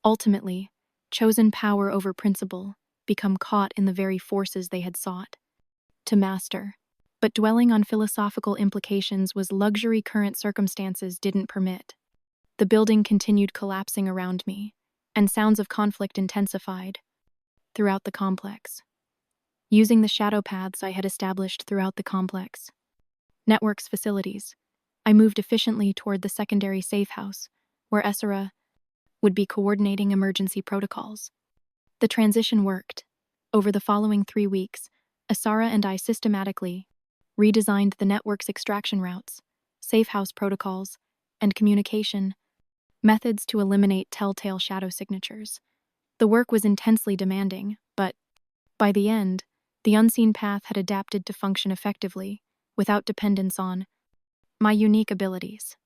ultimately, chosen power over principle, become caught in the very forces they had sought to master. But dwelling on philosophical implications was luxury current circumstances didn't permit. The building continued collapsing around me, and sounds of conflict intensified throughout the complex. Using the shadow paths I had established throughout the complex network's facilities, I moved efficiently toward the secondary safe house, where Zara would be coordinating emergency protocols. The transition worked. Over the following 3 weeks, Zara and I systematically redesigned the network's extraction routes, safe house protocols, and communication methods to eliminate telltale shadow signatures. The work was intensely demanding, but by the end, the unseen path had adapted to function effectively, without dependence on my unique abilities.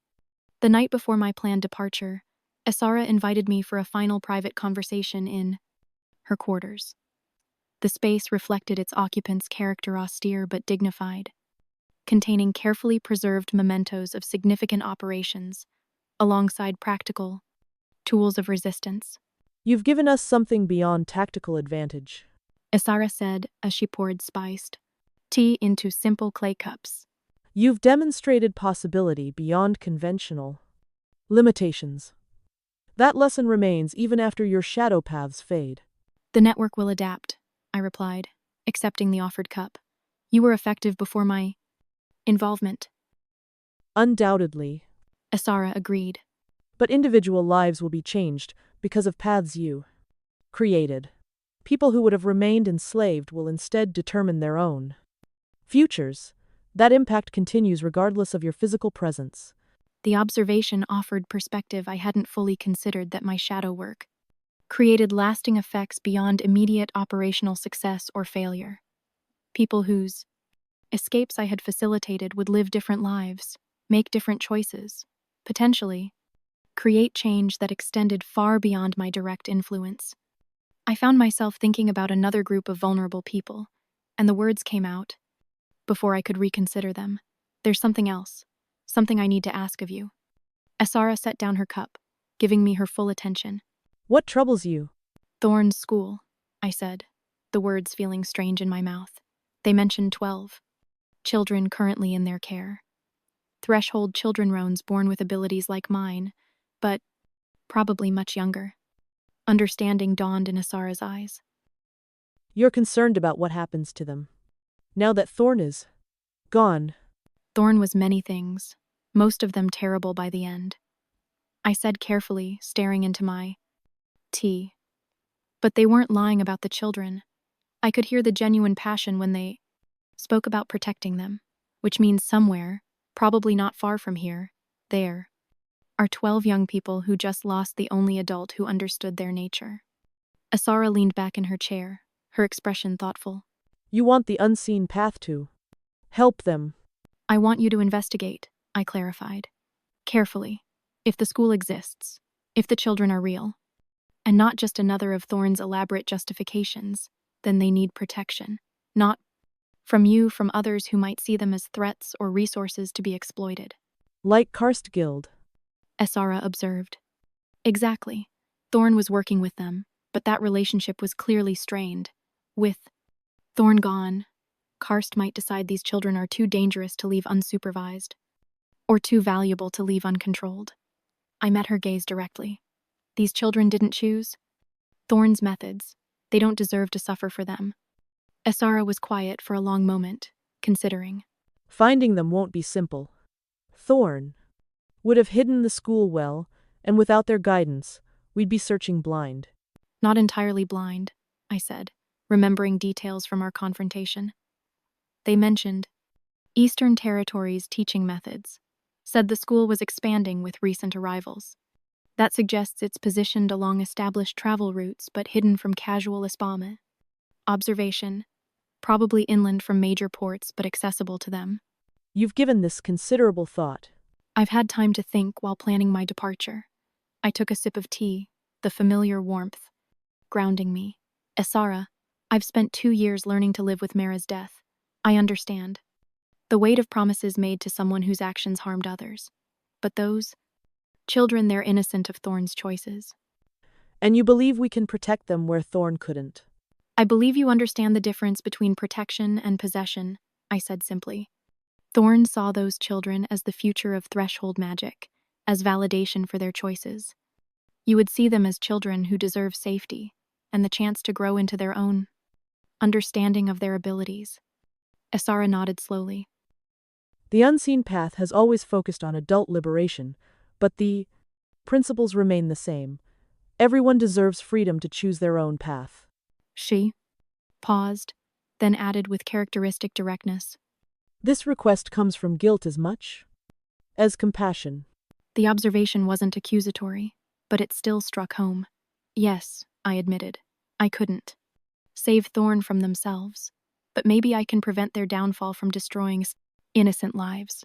The night before my planned departure, Asara invited me for a final private conversation in her quarters. The space reflected its occupant's character, austere but dignified, containing carefully preserved mementos of significant operations, alongside practical tools of resistance. You've given us something beyond tactical advantage. Asara said as she poured spiced tea into simple clay cups. You've demonstrated possibility beyond conventional limitations. That lesson remains even after your shadow paths fade. The network will adapt, I replied, accepting the offered cup. You were effective before my involvement. Undoubtedly. Asara agreed. But individual lives will be changed because of paths you created. People who would have remained enslaved will instead determine their own futures. That impact continues regardless of your physical presence. The observation offered perspective I hadn't fully considered, that my shadow work created lasting effects beyond immediate operational success or failure. People whose escapes I had facilitated would live different lives, make different choices, potentially create change that extended far beyond my direct influence. I found myself thinking about another group of vulnerable people, and the words came out before I could reconsider them. There's something else, something I need to ask of you. Asara set down her cup, giving me her full attention. What troubles you? Thorne's school, I said, the words feeling strange in my mouth. They mentioned 12 children currently in their care. Threshold childrenrones born with abilities like mine, but probably much younger. Understanding dawned in Asara's eyes. You're concerned about what happens to them. Now that Thorne is gone. Thorne was many things, most of them terrible by the end. I said carefully, staring into my tea. But they weren't lying about the children. I could hear the genuine passion when they spoke about protecting them, which means somewhere, probably not far from here, there are 12 young people who just lost the only adult who understood their nature. Asara leaned back in her chair, her expression thoughtful. You want the unseen path to help them. I want you to investigate, I clarified. Carefully. If the school exists, if the children are real, and not just another of Thorne's elaborate justifications, then they need protection. Not from you, from others who might see them as threats or resources to be exploited. Like Karstgild. Asara observed. Exactly. Thorne was working with them, but that relationship was clearly strained. With Thorne gone, Karst might decide these children are too dangerous to leave unsupervised, or too valuable to leave uncontrolled. I met her gaze directly. These children didn't choose Thorne's methods. They don't deserve to suffer for them. Asara was quiet for a long moment, considering. Finding them won't be simple. Thorne would have hidden the school well, and without their guidance, we'd be searching blind. Not entirely blind, I said, remembering details from our confrontation. They mentioned Eastern Territories' teaching methods, said the school was expanding with recent arrivals. That suggests it's positioned along established travel routes but hidden from casual espame. Observation, probably inland from major ports but accessible to them. You've given this considerable thought. I've had time to think while planning my departure. I took a sip of tea, the familiar warmth grounding me. Asara, I've spent 2 years learning to live with Mera's death. I understand the weight of promises made to someone whose actions harmed others. But those children, they're innocent of Thorne's choices. And you believe we can protect them where Thorne couldn't. I believe you understand the difference between protection and possession, I said simply. Thorne saw those children as the future of threshold magic, as validation for their choices. You would see them as children who deserve safety and the chance to grow into their own understanding of their abilities. Asara nodded slowly. The unseen path has always focused on adult liberation, but the principles remain the same. Everyone deserves freedom to choose their own path. She paused, then added with characteristic directness. This request comes from guilt as much as compassion. The observation wasn't accusatory, but it still struck home. Yes, I admitted. I couldn't save Thorne from themselves, but maybe I can prevent their downfall from destroying innocent lives.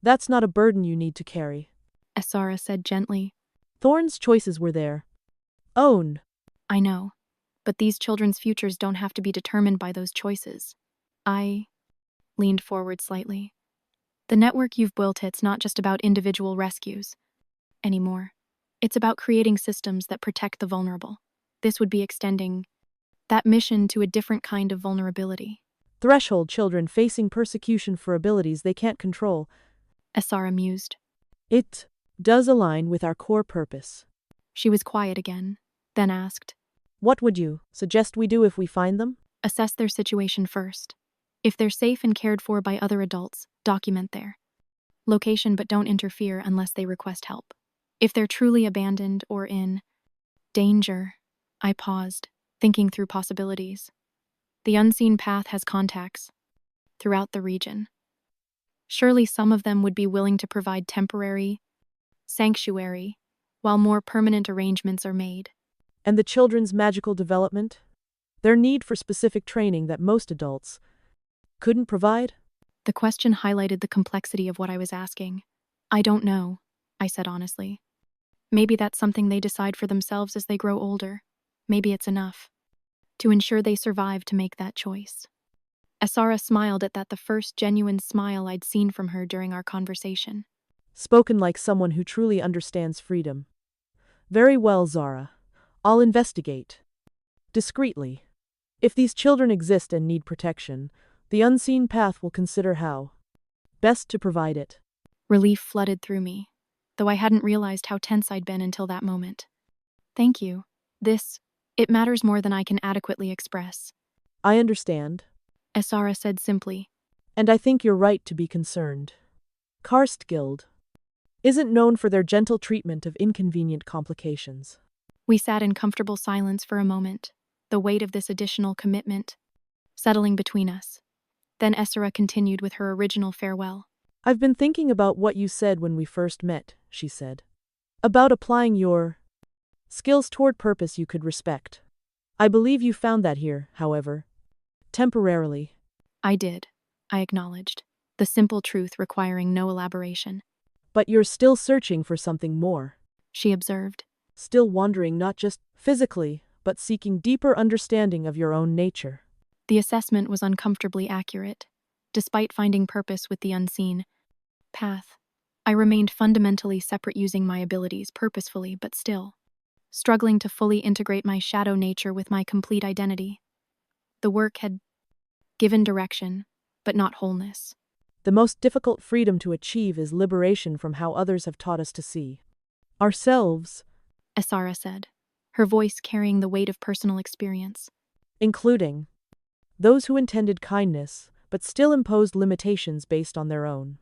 That's not a burden you need to carry. Asara said gently. Thorne's choices were their own. I know. But these children's futures don't have to be determined by those choices. I leaned forward slightly. The network you've built, it's not just about individual rescues anymore. It's about creating systems that protect the vulnerable. This would be extending that mission to a different kind of vulnerability. Threshold children facing persecution for abilities they can't control. Zara mused. It does align with our core purpose. She was quiet again, then asked, What would you suggest we do if we find them? assess their situation first. If they're safe and cared for by other adults, document their location but don't interfere unless they request help. If they're truly abandoned or in danger, I paused, thinking through possibilities. The unseen path has contacts throughout the region. Surely some of them would be willing to provide temporary sanctuary while more permanent arrangements are made. And the children's magical development? Their need for specific training that most adults couldn't provide? The question highlighted the complexity of what I was asking. I don't know, I said honestly. Maybe that's something they decide for themselves as they grow older. Maybe it's enough to ensure they survive to make that choice. Zara smiled at that, the first genuine smile I'd seen from her during our conversation. Spoken like someone who truly understands freedom. Very well, Zara. I'll investigate. Discreetly. If these children exist and need protection, the unseen path will consider how best to provide it. Relief flooded through me, though I hadn't realized how tense I'd been until that moment. Thank you. It matters more than I can adequately express. I understand. Zara said simply. And I think you're right to be concerned. Karst Guild isn't known for their gentle treatment of inconvenient complications. We sat in comfortable silence for a moment, the weight of this additional commitment settling between us. Then Zara continued with her original farewell. I've been thinking about what you said when we first met, she said. About applying your skills toward purpose you could respect. I believe you found that here, however. Temporarily. I did, I acknowledged, the simple truth requiring no elaboration. But you're still searching for something more, she observed. Still wandering not just physically, but seeking deeper understanding of your own nature. The assessment was uncomfortably accurate. Despite finding purpose with the unseen path, I remained fundamentally separate, using my abilities purposefully but still struggling to fully integrate my shadow nature with my complete identity. The work had given direction, but not wholeness. The most difficult freedom to achieve is liberation from how others have taught us to see ourselves, Zara said, her voice carrying the weight of personal experience. Including those who intended kindness, but still imposed limitations based on their own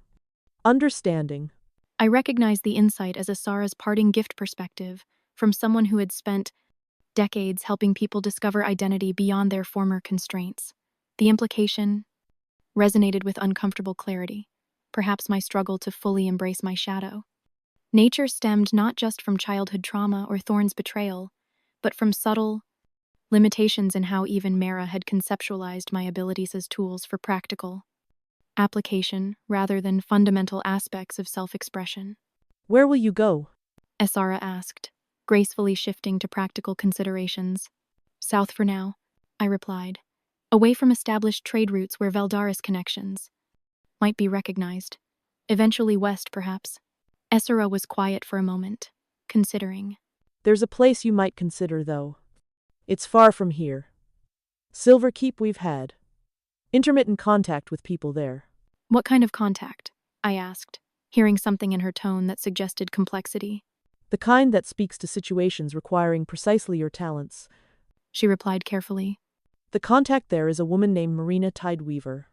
understanding. I recognized the insight as Zara's parting gift perspective from someone who had spent decades helping people discover identity beyond their former constraints. The implication resonated with uncomfortable clarity, perhaps my struggle to fully embrace my shadow. Nature stemmed not just from childhood trauma or Thorne's betrayal, but from subtle limitations in how even Mera had conceptualized my abilities as tools for practical application rather than fundamental aspects of self-expression. Where will you go? Zara asked, gracefully shifting to practical considerations. South for now, I replied, away from established trade routes where Valdaris connections might be recognized. Eventually west, perhaps. Zara was quiet for a moment, considering. There's a place you might consider, though. It's far from here. Silver Keep. We've had intermittent contact with people there. What kind of contact? I asked, hearing something in her tone that suggested complexity. The kind that speaks to situations requiring precisely your talents, she replied carefully. The contact there is a woman named Marina Tideweaver.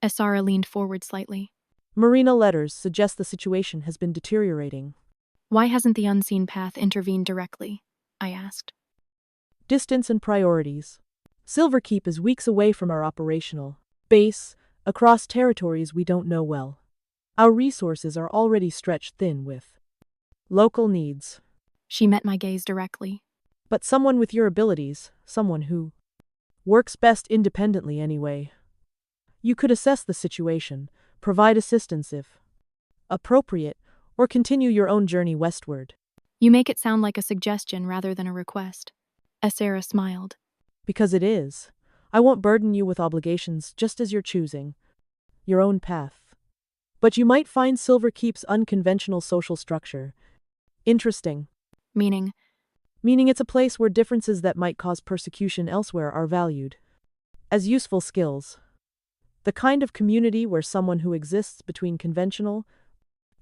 Zara leaned forward slightly. Marina letters suggest the situation has been deteriorating. Why hasn't the unseen path intervened directly? I asked. Distance and priorities. Silver Keep is weeks away from our operational base, across territories we don't know well. Our resources are already stretched thin with local needs. She met my gaze directly. But someone with your abilities, someone who works best independently anyway. You could assess the situation, provide assistance if appropriate, or continue your own journey westward. You make it sound like a suggestion rather than a request. Zara smiled. Because it is. I won't burden you with obligations just as you're choosing your own path. But you might find Silver Keep's unconventional social structure interesting. Meaning, Meaning it's a place where differences that might cause persecution elsewhere are valued as useful skills. The kind of community where someone who exists between conventional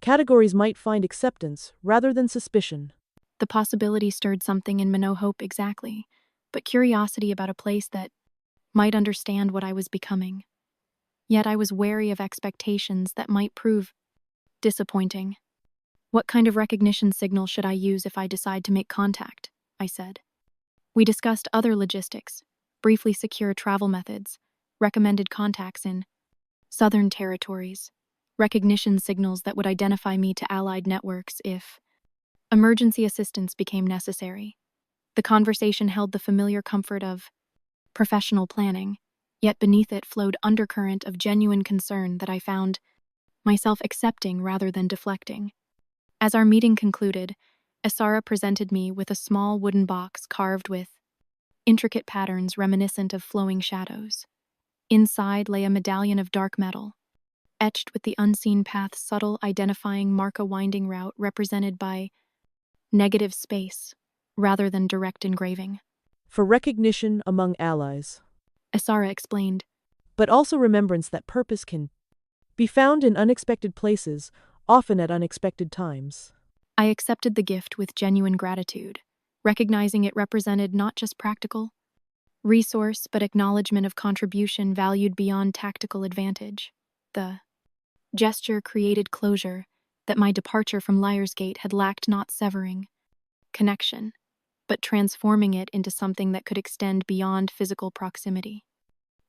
categories might find acceptance rather than suspicion. the possibility stirred something in me, no hope exactly, but curiosity about a place that might understand what I was becoming. Yet I was wary of expectations that might prove disappointing. What kind of recognition signal should I use if I decide to make contact? I said. We discussed other logistics, briefly secure travel methods, recommended contacts in southern territories, recognition signals that would identify me to allied networks if emergency assistance became necessary. The conversation held the familiar comfort of professional planning, yet beneath it flowed undercurrent of genuine concern that I found myself accepting rather than deflecting. As our meeting concluded, Zara presented me with a small wooden box carved with intricate patterns reminiscent of flowing shadows. Inside lay a medallion of dark metal, etched with the unseen path's subtle identifying mark, a winding route represented by negative space rather than direct engraving. For recognition among allies, Zara explained. but also remembrance that purpose can be found in unexpected places, often at unexpected times. I accepted the gift with genuine gratitude, recognizing it represented not just practical resource but acknowledgement of contribution valued beyond tactical advantage. The gesture created closure that my departure from Liar's Gate had lacked, not severing connection, but transforming it into something that could extend beyond physical proximity.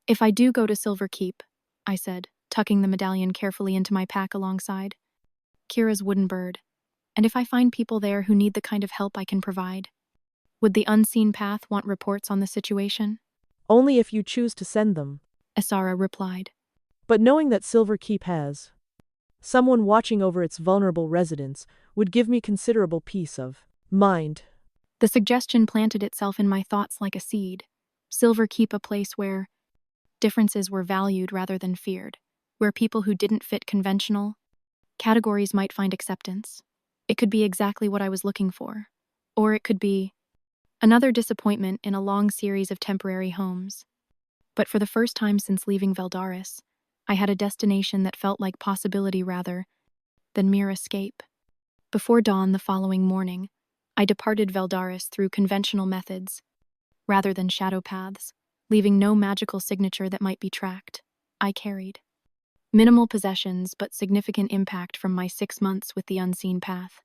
If I do go to Silver Keep, I said, tucking the medallion carefully into my pack alongside Kira's wooden bird, and if I find people there who need the kind of help I can provide, would the unseen path want reports on the situation? Only if you choose to send them. Zara replied. But knowing that Silver Keep has someone watching over its vulnerable residents would give me considerable peace of mind. The suggestion planted itself in my thoughts like a seed. Silver Keep, a place where differences were valued rather than feared, where people who didn't fit conventional categories might find acceptance. It could be exactly what I was looking for, or it could be another disappointment in a long series of temporary homes. But for the first time since leaving Veldaris, I had a destination that felt like possibility rather than mere escape. Before dawn the following morning, I departed Veldaris through conventional methods, rather than shadow paths, leaving no magical signature that might be tracked. I carried minimal possessions but significant impact from my 6 months with the unseen path.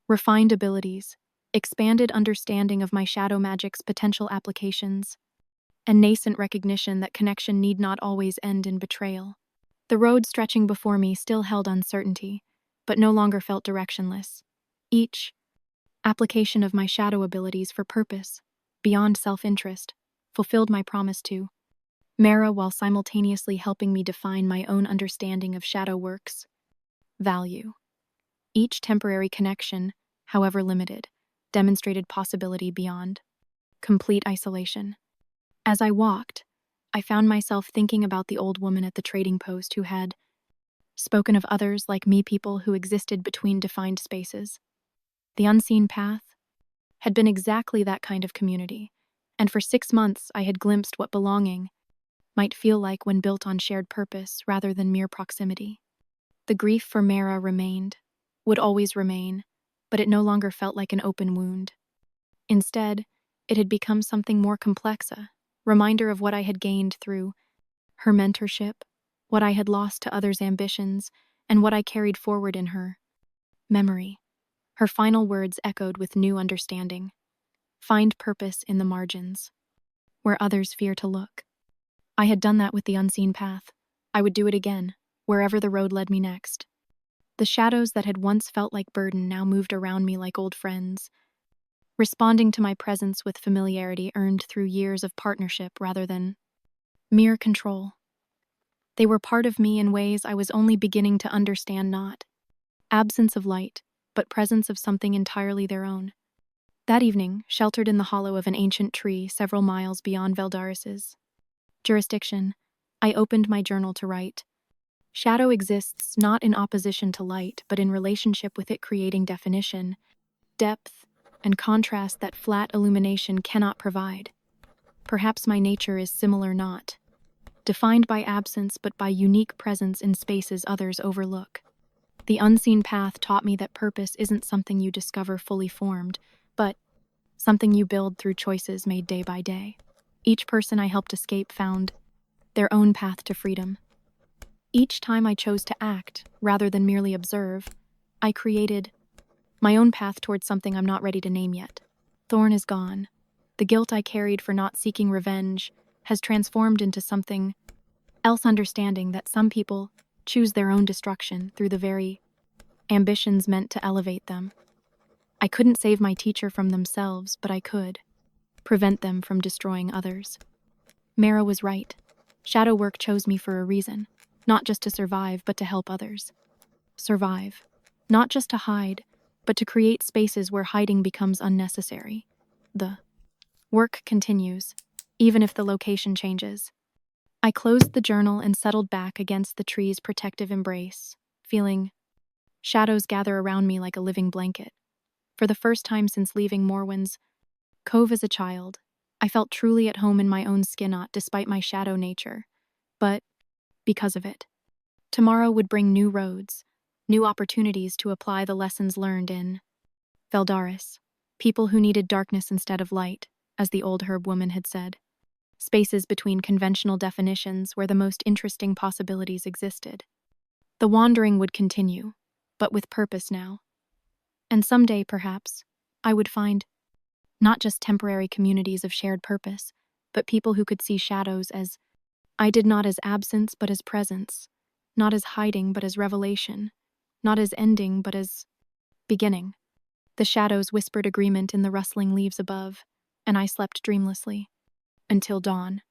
Refined abilities, expanded understanding of my shadow magic's potential applications, and nascent recognition that connection need not always end in betrayal. The road stretching before me still held uncertainty, but no longer felt directionless. Each application of my shadow abilities for purpose, beyond self-interest, fulfilled my promise to Mera while simultaneously helping me define my own understanding of shadow work's value. Each temporary connection, however limited, demonstrated possibility beyond complete isolation. As I walked, I found myself thinking about the old woman at the trading post who had spoken of others like me, people who existed between defined spaces. The unseen path had been exactly that kind of community, and for 6 months I had glimpsed what belonging might feel like when built on shared purpose rather than mere proximity. The grief for Mera remained, would always remain, but it no longer felt like an open wound. Instead, it had become something more complex, a reminder of what I had gained through her mentorship, what I had lost to others' ambitions, and what I carried forward in her memory. Her final words echoed with new understanding. Find purpose in the margins, where others fear to look. I had done that with the unseen path. I would do it again, wherever the road led me next. The shadows that had once felt like burden now moved around me like old friends, responding to my presence with familiarity earned through years of partnership rather than mere control. They were part of me in ways I was only beginning to understand, not absence of light, but presence of something entirely their own. That evening, sheltered in the hollow of an ancient tree several miles beyond Veldaris's jurisdiction, I opened my journal to write. Shadow exists not in opposition to light, but in relationship with it, creating definition, depth, and contrast that flat illumination cannot provide. Perhaps my nature is similar, not defined by absence but by unique presence in spaces others overlook. The unseen path taught me that purpose isn't something you discover fully formed, but something you build through choices made day by day. Each person I helped escape found their own path to freedom. Each time I chose to act, rather than merely observe, I created my own path towards something I'm not ready to name yet. Thorne is gone. The guilt I carried for not seeking revenge has transformed into something else, understanding that some people choose their own destruction through the very ambitions meant to elevate them. I couldn't save my teacher from themselves, but I could prevent them from destroying others. Mera was right. Shadow work chose me for a reason, not just to survive, but to help others. Survive. Not just to hide, but to create spaces where hiding becomes unnecessary. The work continues, even if the location changes. I closed the journal and settled back against the tree's protective embrace, feeling shadows gather around me like a living blanket. For the first time since leaving Morwen's Cove as a child, I felt truly at home in my own skin, not despite my shadow nature, but because of it. Tomorrow would bring new roads, new opportunities to apply the lessons learned in Veldaris, people who needed darkness instead of light, as the old herb woman had said. Spaces between conventional definitions where the most interesting possibilities existed. The wandering would continue, but with purpose now. And someday, perhaps, I would find not just temporary communities of shared purpose, but people who could see shadows as I did, not as absence but as presence, not as hiding but as revelation, not as ending but as beginning. The shadows whispered agreement in the rustling leaves above, and I slept dreamlessly until dawn.